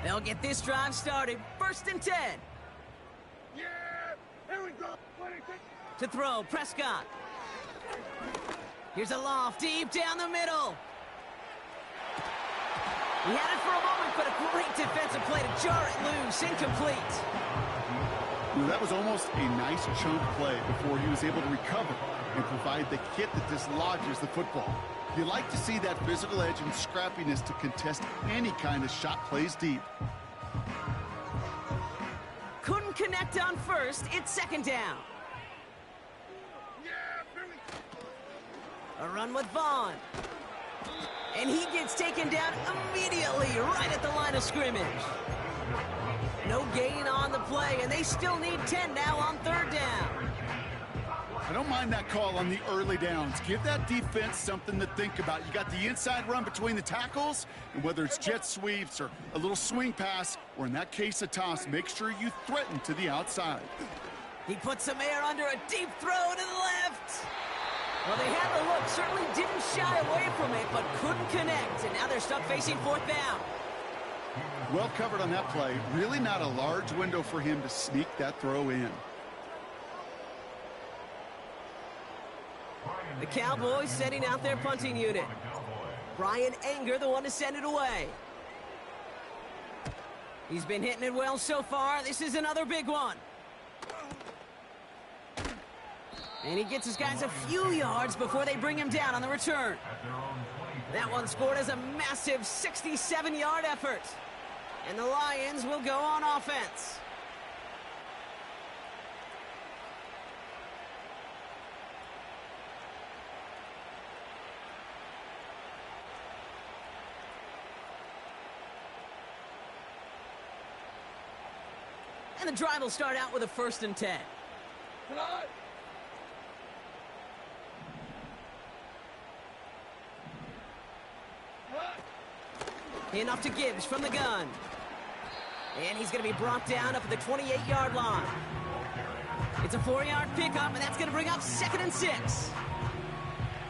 [SPEAKER 1] They'll get this drive started. 1st and 10.
[SPEAKER 3] Yeah! Here we go! 26.
[SPEAKER 1] To throw, Prescott. Here's a loft deep down the middle. He had it for a moment, but a great defensive play to jar it loose. Incomplete.
[SPEAKER 2] Well, that was almost a nice chunk play before he was able to recover and provide the hit that dislodges the football. You like to see that physical edge and scrappiness to contest any kind of shot plays deep.
[SPEAKER 1] Couldn't connect on 1st. It's 2nd down. A run with Vaughn. And he gets taken down immediately right at the line of scrimmage. No gain on the play, and they still need 10 now on 3rd down.
[SPEAKER 2] I don't mind that call on the early downs. Give that defense something to think about. You got the inside run between the tackles, and whether it's jet sweeps or a little swing pass, or in that case a toss, make sure you threaten to the outside.
[SPEAKER 1] He puts some air under a deep throw to the left. Well, they had the look, certainly didn't shy away from it, but couldn't connect, and now they're stuck facing 4th down.
[SPEAKER 2] Well covered on that play. Really not a large window for him to sneak that throw in.
[SPEAKER 1] The Cowboys setting out their punting unit. Brian Anger, the one to send it away. He's been hitting it well so far. This is another big one. And he gets his guys a few yards before they bring him down on the return. That one scored as a massive 67-yard effort. And the Lions will go on offense. And the drive will start out with a 1st and 10. Enough to Gibbs from the gun. And he's going to be brought down up at the 28-yard line. It's a 4-yard pickup, and that's going to bring up 2nd and 6.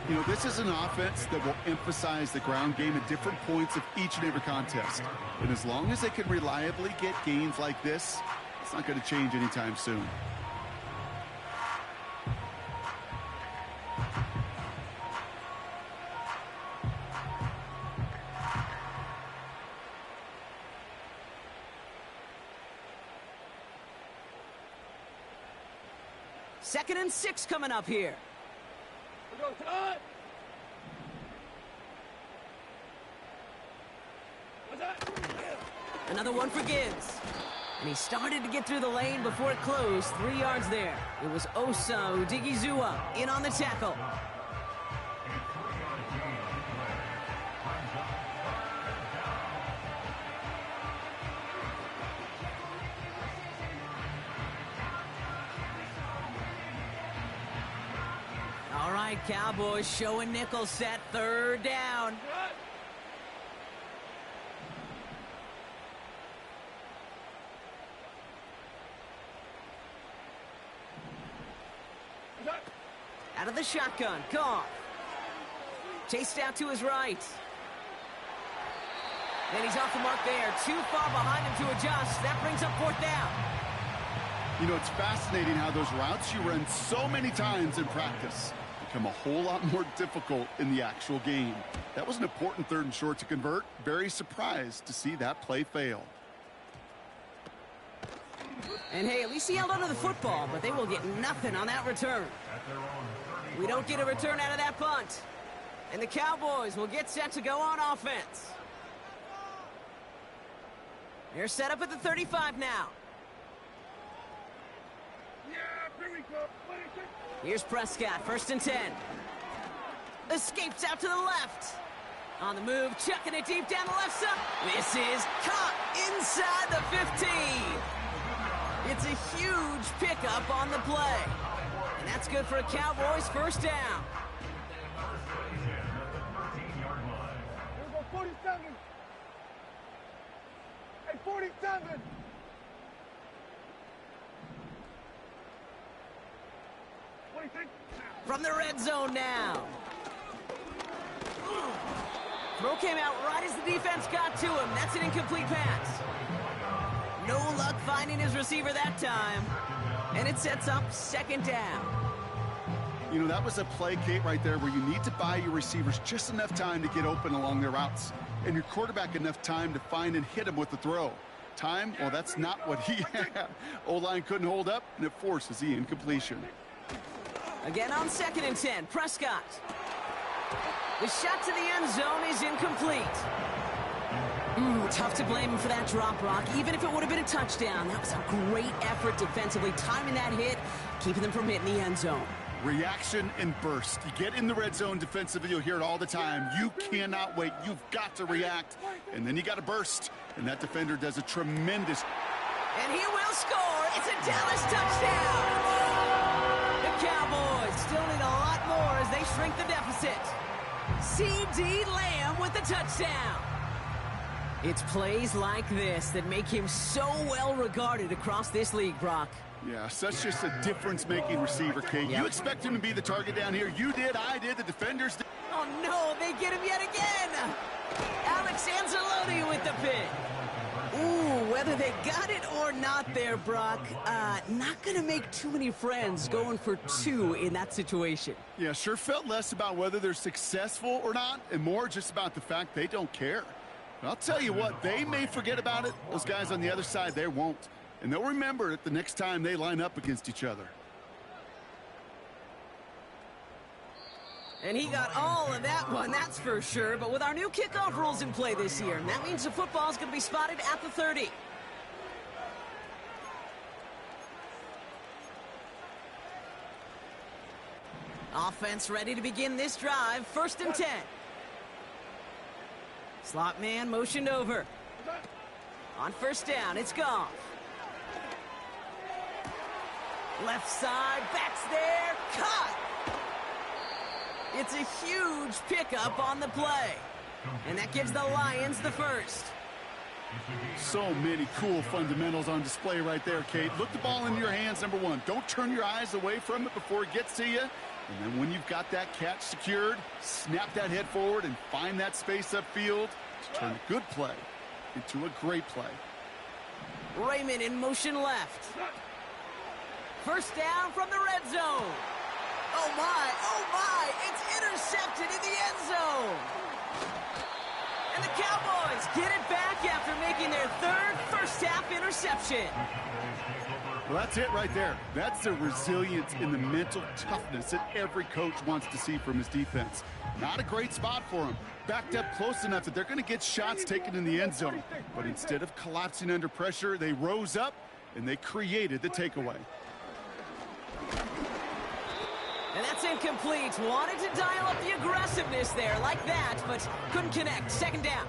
[SPEAKER 2] You know, this is an offense that will emphasize the ground game at different points of each and every contest. And as long as they can reliably get gains like this, it's not going to change anytime soon.
[SPEAKER 1] Second and 6 coming up here. Another one for Gibbs. And he started to get through the lane before it closed. 3 yards there. It was Osa Odigizua in on the tackle. All right, Cowboys showing nickel set, 3rd down. Out of the shotgun, Goff. Chased out to his right. And he's off the mark there. Too far behind him to adjust. That brings up 4th down.
[SPEAKER 2] You know, it's fascinating how those routes you run so many times in practice become a whole lot more difficult in the actual game. That was an important 3rd and short to convert. Very surprised to see that play fail.
[SPEAKER 1] And hey, at least he held onto the football, but they will get nothing on that return. We don't get a return out of that punt. And the Cowboys will get set to go on offense. They're set up at the 35 now. Here's Prescott, 1st and 10. Escapes out to the left. On the move, chucking it deep down the left side. This is caught inside the 15. It's a huge pickup on the play. And that's good for a Cowboys 1st down.
[SPEAKER 3] 47. Hey, 47.
[SPEAKER 1] From the red zone now. Throw came out right as the defense got to him. That's an incomplete pass. No luck finding his receiver that time. And it sets up 2nd down.
[SPEAKER 2] You know, that was a play, Kate, right there where you need to buy your receivers just enough time to get open along their routes. And your quarterback enough time to find and hit him with the throw. Time, well, that's not what he had. O-line couldn't hold up, and it forces the incompletion.
[SPEAKER 1] Again on 2nd and 10, Prescott. The shot to the end zone is incomplete. Tough to blame him for that drop, Brock. Even if it would have been a touchdown, that was a great effort defensively, timing that hit, keeping them from hitting the end zone.
[SPEAKER 2] Reaction and burst. You get in the red zone defensively, you'll hear it all the time. You cannot wait. You've got to react. And then you got to burst. And that defender does a tremendous...
[SPEAKER 1] And he will score. It's a Dallas touchdown. The Cowboys still need a lot more as they shrink the deficit. C.D. Lamb with the touchdown. It's plays like this that make him so well regarded across this league, Brock.
[SPEAKER 2] Yeah, such just a difference-making receiver, Kate.
[SPEAKER 1] Yep.
[SPEAKER 2] You expect him to be the target down here. You did, I did, the defenders did.
[SPEAKER 1] Oh, no, they get him yet again. Alex Anzalone with the pick. Ooh, whether they got it or not there, Brock, not going to make too many friends going for 2 in that situation.
[SPEAKER 2] Yeah, sure felt less about whether they're successful or not, and more just about the fact they don't care. I'll tell you what, they may forget about it. Those guys on the other side, they won't. And they'll remember it the next time they line up against each other.
[SPEAKER 1] And he got all of that one, that's for sure. But with our new kickoff rules in play this year, that means the football is going to be spotted at the 30. Offense ready to begin this drive. 1st and 10. Slot man motioned over. On 1st down, it's Goff. Left side, backs there, caught. It's a huge pickup on the play. And that gives the Lions the first.
[SPEAKER 2] So many cool fundamentals on display right there, Kate. Look the ball in your hands, number one. Don't turn your eyes away from it before it gets to you. And then when you've got that catch secured, snap that head forward and find that space upfield to turn a good play into a great play.
[SPEAKER 1] Raymond in motion left. 1st down from the red zone. Oh my, it's intercepted in the end zone. And the Cowboys get it back after making their 3rd first-half interception.
[SPEAKER 2] Well, that's it right there. That's the resilience and the mental toughness that every coach wants to see from his defense. Not a great spot for him. Backed up close enough that they're going to get shots taken in the end zone. But instead of collapsing under pressure, they rose up and they created the takeaway.
[SPEAKER 1] And that's incomplete. Wanted to dial up the aggressiveness there like that, but couldn't connect. 2nd down.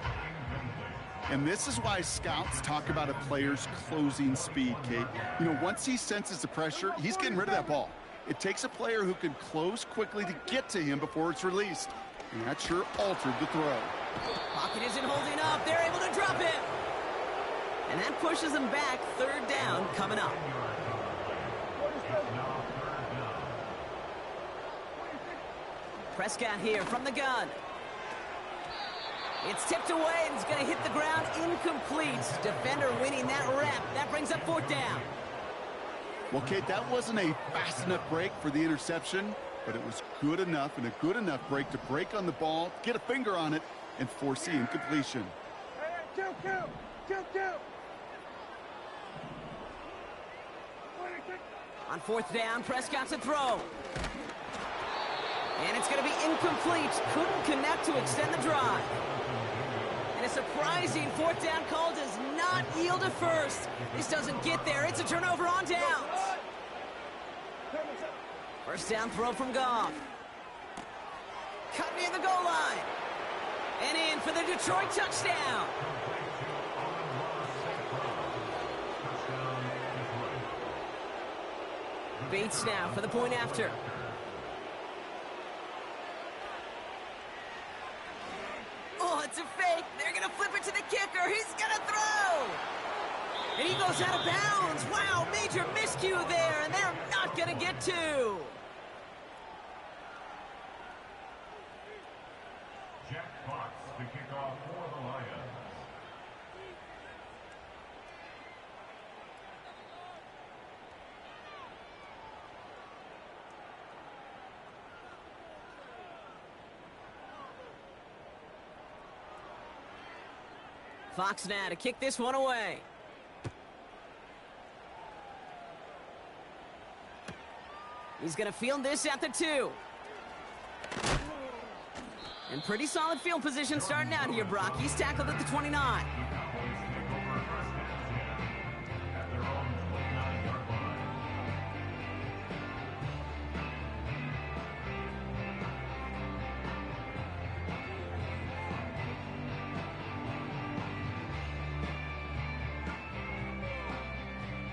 [SPEAKER 2] And this is why scouts talk about a player's closing speed, Kate. You know, once he senses the pressure, he's getting rid of that ball. It takes a player who can close quickly to get to him before it's released. And that sure altered the throw.
[SPEAKER 1] Pocket isn't holding up. They're able to drop it. And that pushes them back. 3rd down coming up. Prescott here from the gun. It's tipped away and it's going to hit the ground incomplete. Defender winning that rep. That brings up 4th down.
[SPEAKER 2] Well, Kate, that wasn't a fast enough break for the interception, but it was good enough and a good enough break to break on the ball, get a finger on it, and force the incompletion.
[SPEAKER 1] On 4th down, Prescott to throw. And it's going to be incomplete. Couldn't connect to extend the drive. And a surprising 4th down call does not yield a first. This doesn't get there. It's a turnover on downs. 1st down throw from Goff. Cut near the goal line. And in for the Detroit touchdown. Bates now for the point after. Oh, it's a fake. They're going to flip it to the kicker. He's going to throw. And he goes out of bounds. Wow, major miscue there, and they're not going to get 2.
[SPEAKER 4] Jack Fox to kick off for the Lions.
[SPEAKER 1] Fox now to kick this one away. He's going to field this at the 2. And pretty solid field position starting out here, Brock. He's tackled at the 29.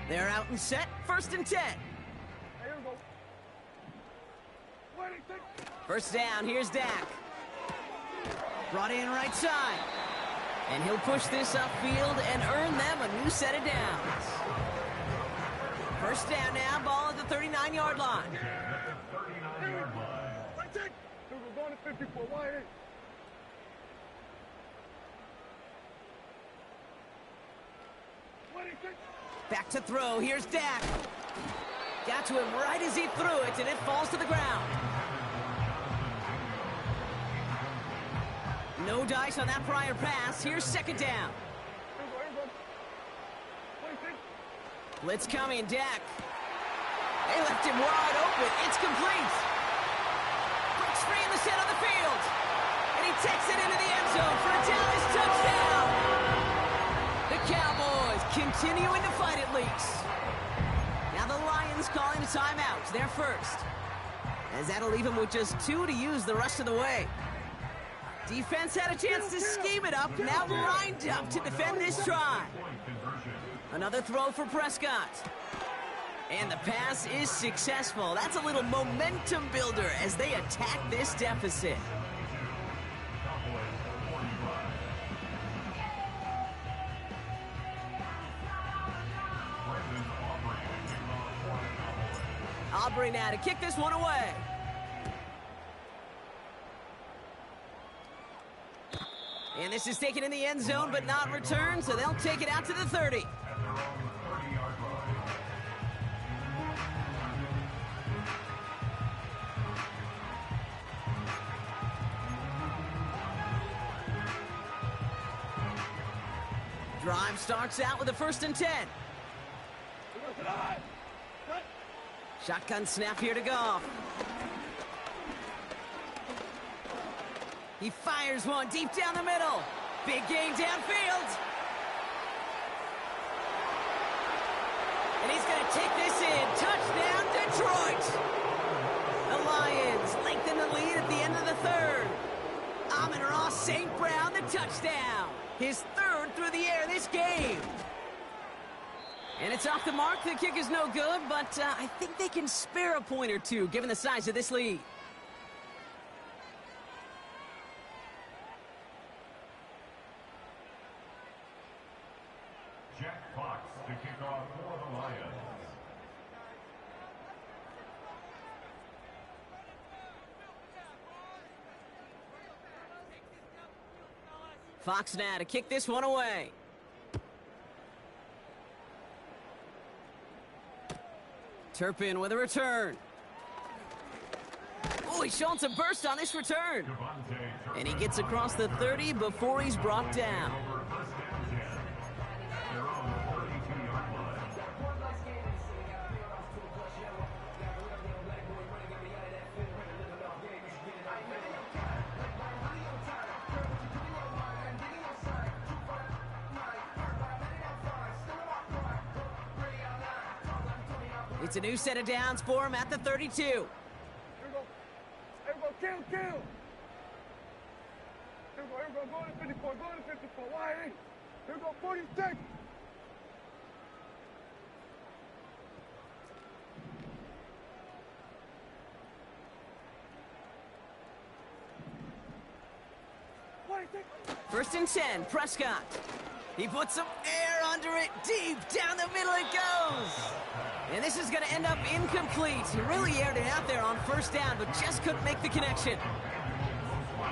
[SPEAKER 1] They're out and set. 1st and 10. 1st down. Here's Dak. Brought in right side. And he'll push this upfield and earn them a new set of downs. 1st down now. Ball at the 39-yard line. Back to throw. Here's Dak. Got to him right as he threw it, and it falls to the ground. No no dice on that prior pass. Here's second down. Blitz coming, Dak. They left him wide open. It's complete. Breaks free in the center of the field. And he takes it into the end zone for a Dallas touchdown. The Cowboys continuing to fight it, Leaks. Now the Lions calling a timeout. They're first. As that'll leave him with just 2 to use the rest of the way. Defense had a chance to scheme it up. Now lined up to defend this drive. Another throw for Prescott. And the pass is successful. That's a little momentum builder as they attack this deficit. Aubrey now to kick this one away. And this is taken in the end zone but not returned, so they'll take it out to the 30. Drive starts out with a 1st and 10. Shotgun snap here to Goff. He fires one deep down the middle. Big gain downfield. And he's going to take this in. Touchdown, Detroit. The Lions lengthen the lead at the end of the 3rd. Amon-Ra St. Brown, the touchdown. His 3rd through the air this game. And it's off the mark. The kick is no good, but I think they can spare a point or two given the size of this lead.
[SPEAKER 4] Jack Fox to kick off for the Lions.
[SPEAKER 1] Fox now to kick this one away. Turpin with a return. Oh, he's showing some burst on this return. And he gets across the 30 before he's brought down. It's a new set of downs for him at the 32.
[SPEAKER 3] Here we go. Kill. Here we go. Go to 54. Why? Here we go, 46.
[SPEAKER 1] First and 10, Prescott. He puts some air under it. Deep down the middle it goes. And this is going to end up incomplete. He really aired it out there on 1st down, but just couldn't make the connection.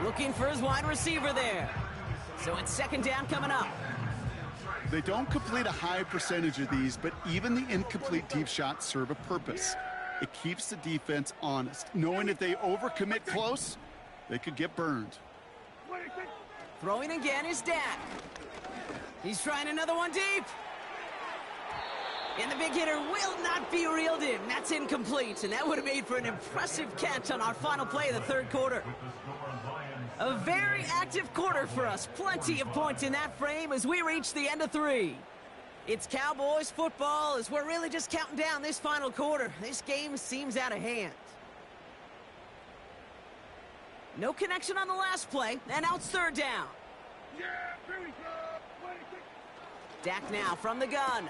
[SPEAKER 1] Looking for his wide receiver there. So it's 2nd down coming up.
[SPEAKER 2] They don't complete a high percentage of these, but even the incomplete deep shots serve a purpose. It keeps the defense honest, knowing if they overcommit close, they could get burned.
[SPEAKER 1] Throwing again is Dak. He's trying another one deep. And the big hitter will not be reeled in. That's incomplete, and that would have made for an impressive catch on our final play of the 3rd quarter. A very active quarter for us. Plenty of points in that frame as we reach the end of 3. It's Cowboys football as we're really just counting down this final quarter. This game seems out of hand. No connection on the last play, and now it's 3rd down.
[SPEAKER 3] Yeah, here we go.
[SPEAKER 1] Dak now from the gun.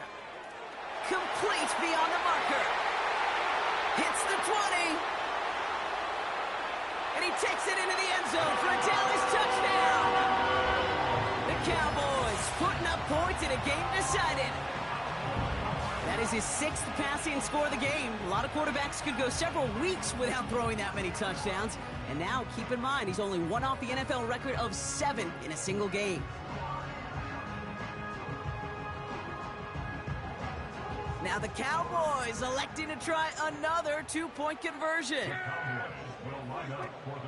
[SPEAKER 1] Complete beyond the marker. Hits the 20. And he takes it into the end zone for a Dallas touchdown. The Cowboys putting up points in a game decided. That is his 6th passing score of the game. A lot of quarterbacks could go several weeks without throwing that many touchdowns. And now, keep in mind, he's only one off the NFL record of 7 in a single game. Now the Cowboys electing to try another 2-point conversion.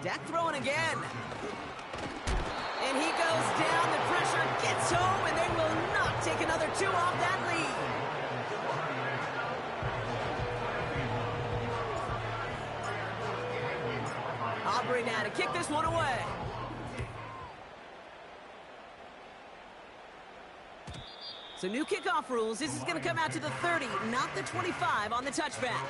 [SPEAKER 1] Dak throwing again. And And he goes down. The pressure gets home, and they will not take another 2 off that lead. Aubrey now to kick this one away. So new kickoff rules. This is going to come out to the 30, not the 25 on the touchback.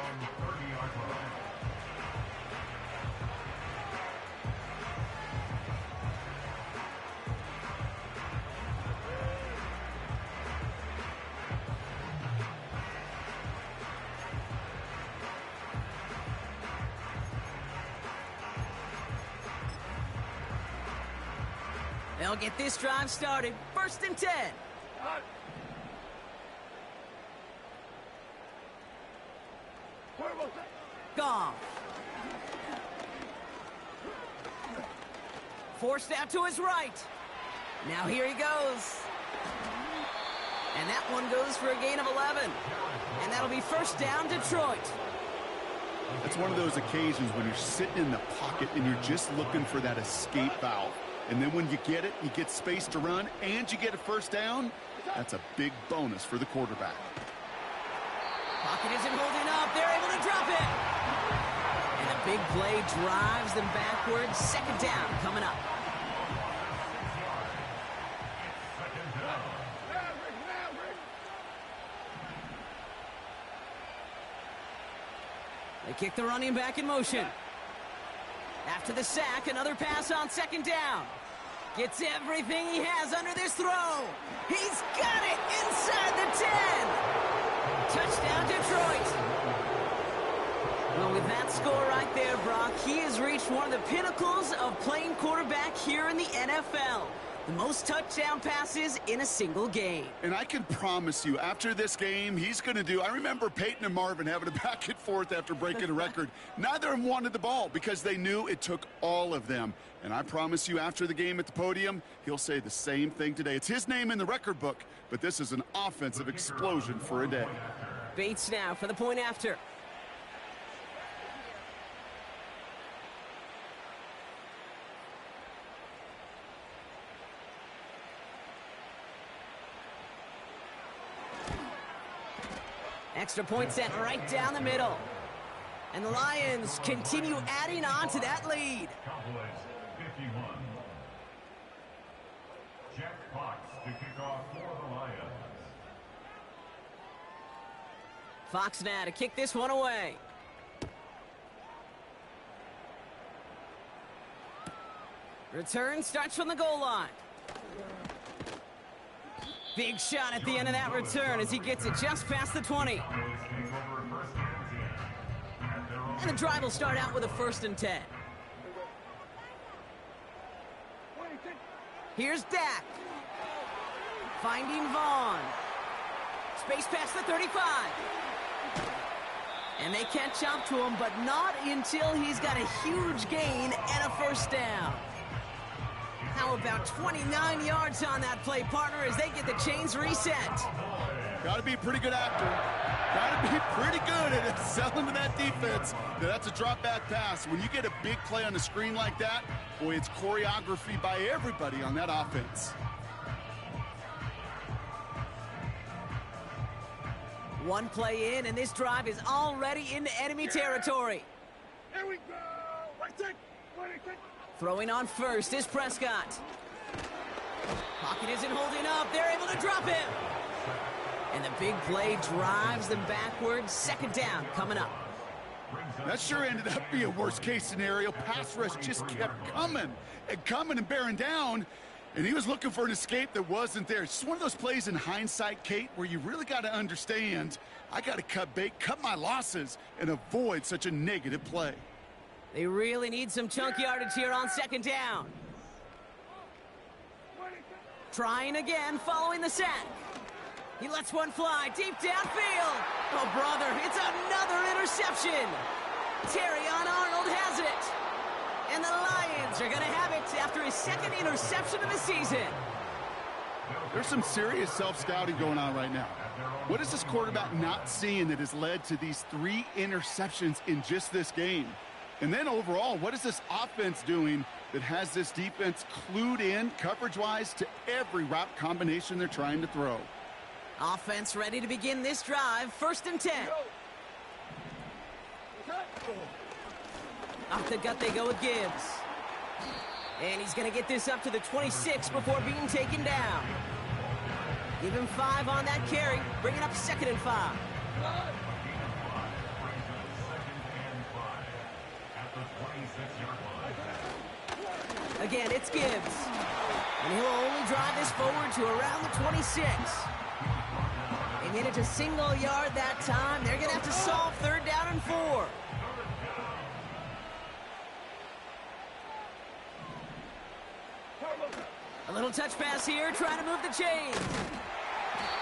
[SPEAKER 1] They'll get this drive started. 1st and 10. Goff. Forced out to his right. Now here he goes. And that one goes for a gain of 11. And that'll be 1st down, Detroit.
[SPEAKER 2] That's one of those occasions when you're sitting in the pocket and you're just looking for that escape valve. And then when you get it, you get space to run, and you get a 1st down. That's a big bonus for the quarterback.
[SPEAKER 1] Pocket isn't holding up. They're able to drop it. And the big play drives them backwards. 2nd down coming up. They kick the running back in motion. After the sack, another pass on 2nd down. Gets everything he has under this throw. He's got it inside the 10. Touchdown, Detroit. Well, with that score right there, Brock, he has reached one of the pinnacles of playing quarterback here in the NFL. The most touchdown passes in a single game.
[SPEAKER 2] And I can promise you, after this game, he's going to do... I remember Peyton and Marvin having a back and forth after breaking a record. Neither of them wanted the ball because they knew it took all of them. And I promise you, after the game at the podium, he'll say the same thing today. It's his name in the record book, but this is an offensive explosion for a day.
[SPEAKER 1] Bates now for the point after. Extra point set right down the middle. And the Lions continue adding on to that lead.
[SPEAKER 4] Cowboys 51. Jack Fox to kick off for the Lions.
[SPEAKER 1] Fox now to kick this one away. Return starts from the goal line. Big shot at the end of that return as he gets it just past the 20. And the drive will start out with a 1st and 10. Here's Dak. Finding Vaughn. Space past the 35. And they catch up to him, but not until he's got a huge gain and a 1st down. How about 29 yards on that play, partner, as they get the chains reset.
[SPEAKER 2] Got to be a pretty good actor. Got to be pretty good at selling to that defense. Now, that's a drop-back pass. When you get a big play on the screen like that, boy, it's choreography by everybody on that offense.
[SPEAKER 1] One play in, and this drive is already into enemy territory.
[SPEAKER 3] Here we go. 26.
[SPEAKER 1] Throwing on first is Prescott. Pocket isn't holding up. They're able to drop him. And the big play drives them backwards. 2nd down coming up.
[SPEAKER 2] That sure ended up being a worst-case scenario. Pass rush just kept coming and bearing down. And he was looking for an escape that wasn't there. It's just one of those plays in hindsight, Kate, where you really got to understand, I got to cut bait, cut my losses, and avoid such a negative play.
[SPEAKER 1] They really need some chunk yardage here on 2nd down. Trying again following the sack. He lets one fly deep downfield. Oh, brother, it's another interception. Terrion Arnold has it. And the Lions are going to have it after his 2nd interception of the season.
[SPEAKER 2] There's some serious self-scouting going on right now. What is this quarterback not seeing that has led to these 3 interceptions in just this game? And then overall, what is this offense doing that has this defense clued in coverage-wise to every route combination they're trying to throw?
[SPEAKER 1] Offense ready to begin this drive. 1st and 10. Off the gut they go with Gibbs. And he's going to get this up to the 26 before being taken down. Give him 5 on that carry. Bring it up 2nd and 5. Again, it's Gibbs. And he'll only drive this forward to around the 26. They made it to single yard that time. They're going to have to solve 3rd down and 4. A little touch pass here, trying to move the chains.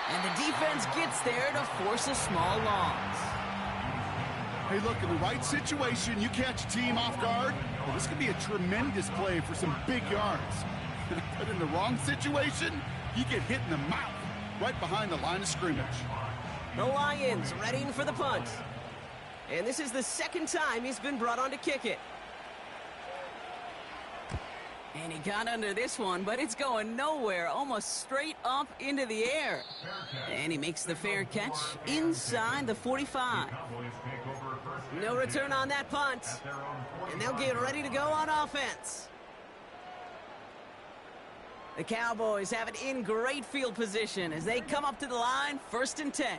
[SPEAKER 1] And the defense gets there to force a small loss.
[SPEAKER 2] Hey, look, in the right situation, you catch a team off guard, well, this could be a tremendous play for some big yards. But in the wrong situation, you get hit in the mouth right behind the line of scrimmage.
[SPEAKER 1] The Lions readying for the punt. And this is the 2nd time he's been brought on to kick it. And he got under this one, but it's going nowhere, almost straight up into the air. And he makes the fair catch inside the 45. No return on that punt. And they'll get ready to go on offense. The Cowboys have it in great field position as they come up to the line, 1st and 10.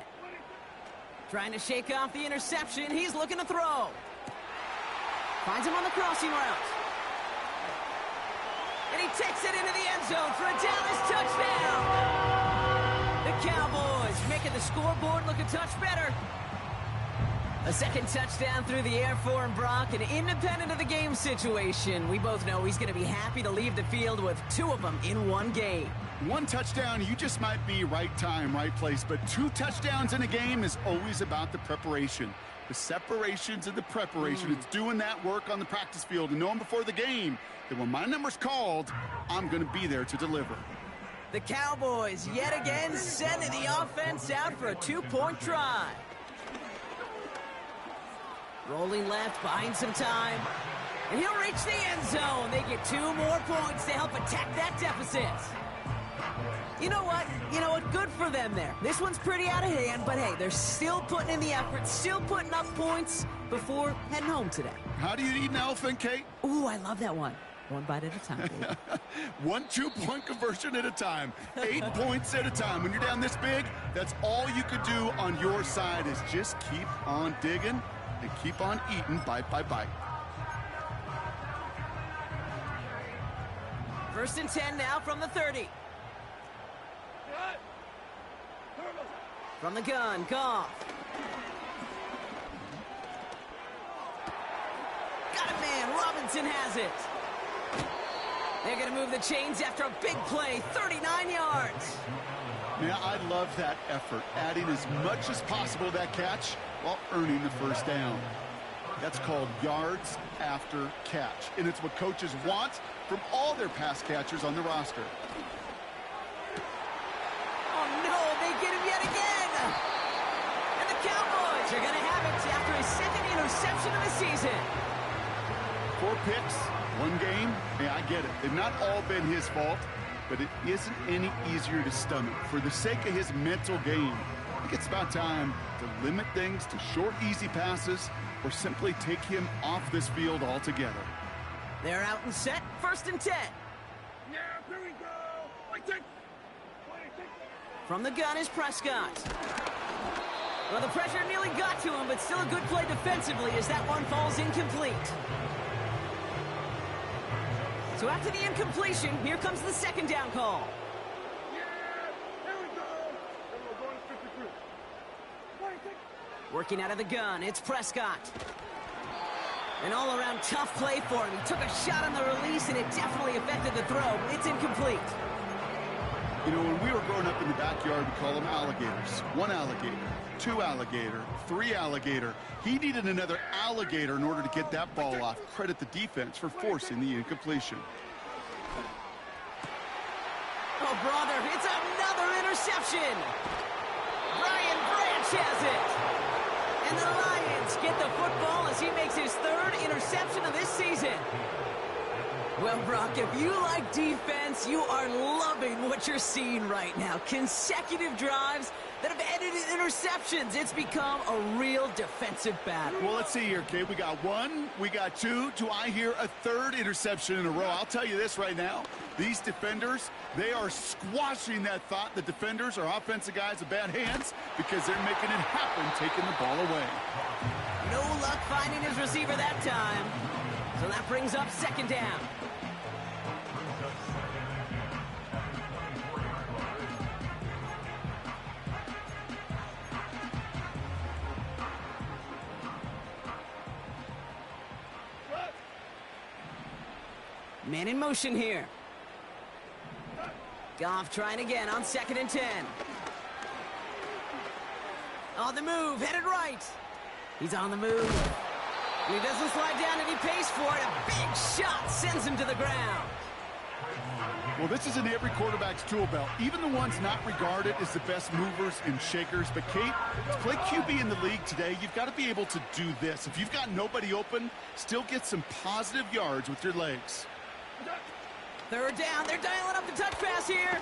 [SPEAKER 1] Trying to shake off the interception. He's looking to throw. Finds him on the crossing route. And he takes it into the end zone for a Dallas touchdown. The Cowboys making the scoreboard look a touch better. A 2nd touchdown through the air for him, Brock, and independent of the game situation, we both know he's going to be happy to leave the field with 2 of them in one game.
[SPEAKER 2] 1 touchdown, you just might be right time, right place, but 2 touchdowns in a game is always about the preparation. The separations and the preparation. It's doing that work on the practice field and knowing before the game that when my number's called, I'm going to be there to deliver.
[SPEAKER 1] The Cowboys yet again sending the offense out for a 2-point try. Rolling left, buying some time. And he'll reach the end zone. They get 2 more points to help attack that deficit. You know what? Good for them there. This one's pretty out of hand, but hey, they're still putting in the effort, still putting up points before heading home today.
[SPEAKER 2] How do you eat an elephant, Kate?
[SPEAKER 1] Ooh, I love that one. 1 bite at a time, baby.
[SPEAKER 2] 1 2-point conversion at a time. 8 points at a time. When you're down this big, that's all you could do on your side is just keep on digging and keep on eating bite by bite.
[SPEAKER 1] 1st and 10 now from the 30. From the gun, Goff. Got it, man. Robinson has it. They're going to move the chains after a big play, 39 yards.
[SPEAKER 2] Yeah, I love that effort, adding as much as possible to that catch while earning the 1st down. That's called yards after catch, and it's what coaches want from all their pass catchers on the roster.
[SPEAKER 1] Oh, no, they get him yet again. And the Cowboys are going to have it after his 2nd interception of the season.
[SPEAKER 2] 4 picks, 1 game. Yeah, I get it. They've not all been his fault, but it isn't any easier to stomach. For the sake of his mental game, I think it's about time to limit things to short, easy passes or simply take him off this field altogether.
[SPEAKER 1] They're out and set, 1st and 10.
[SPEAKER 3] Yeah, here we go. Wait, take.
[SPEAKER 1] From the gun is Prescott. Well, the pressure nearly got to him, but still a good play defensively as that one falls incomplete. So after the incompletion, here comes the 2nd down call.
[SPEAKER 3] Yeah, here we go. And we're going to 53. Wait, take.
[SPEAKER 1] Working out of the gun, it's Prescott. An all-around tough play for him. He took a shot on the release, and it definitely affected the throw. It's incomplete.
[SPEAKER 2] You know, when we were growing up in the backyard, we call them alligators. 1 alligator, 2 alligator, 3 alligator. He needed another alligator in order to get that ball off. Credit the defense for forcing the incompletion.
[SPEAKER 1] Oh, brother, it's another interception. Brian Branch has it. And the Lions get the football as he makes his third interception of this season. Well, Brock, if you like defense, you are loving what you're seeing right now. Consecutive drives that have ended in interceptions. It's become a real defensive battle.
[SPEAKER 2] Well, let's see here, kid. We got one, we got two. Do I hear a third interception in a row? I'll tell you this right now. These defenders, they are squashing that thought. The defenders are offensive guys with bad hands because they're making it happen, taking the ball away.
[SPEAKER 1] No luck finding his receiver that time. So that brings up second down. Man in motion here. Goff trying again on 2nd and 10. On the move, headed right. He's on the move. And he doesn't slide down, and he pays for it. A big shot sends him to the ground.
[SPEAKER 2] Well, this is in every quarterback's tool belt, even the ones not regarded as the best movers and shakers. But, Kate, to play QB in the league today, you've got to be able to do this. If you've got nobody open, still get some positive yards with your legs.
[SPEAKER 1] Third down. They're dialing up the touch pass here.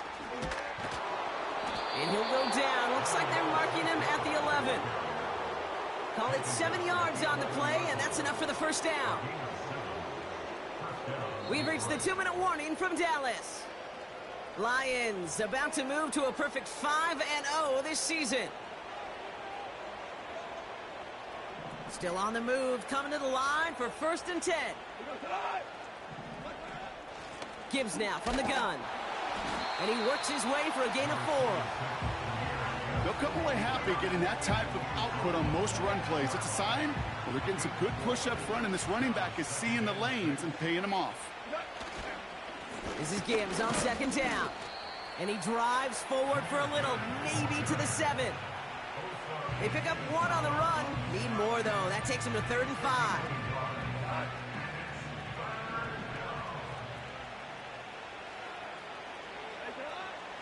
[SPEAKER 1] And he'll go down. Looks like they're marking him at the 11. Call it 7 yards on the play, and that's enough for the first down. We've reached the 2-minute warning from Dallas. Lions about to move to a perfect 5-0 this season. Still on the move, coming to the line for 1st and 10. Gibbs now from the gun. And he works his way for a gain of 4.
[SPEAKER 2] They'll come away happy getting that type of output on most run plays. It's a sign well, they're getting some good push up front, and this running back is seeing the lanes and paying them off.
[SPEAKER 1] This is Gibbs on 2nd down. And he drives forward for a little, maybe to the 7. They pick up 1 on the run. Need more, though. That takes him to 3rd and 5.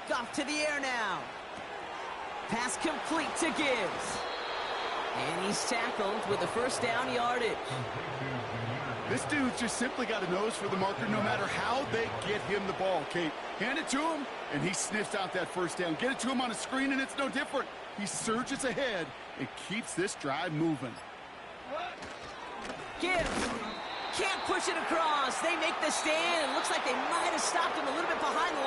[SPEAKER 1] Goff to the air now. Pass complete to Gibbs. And he's tackled with the first down yardage.
[SPEAKER 2] This dude's just simply got a nose for the marker no matter how they get him the ball, Kate. Hand it to him, and he sniffs out that first down. Get it to him on a screen, and it's no different. He surges ahead and keeps this drive moving.
[SPEAKER 1] Gibbs can't push it across. They make the stand. It looks like they might have stopped him a little bit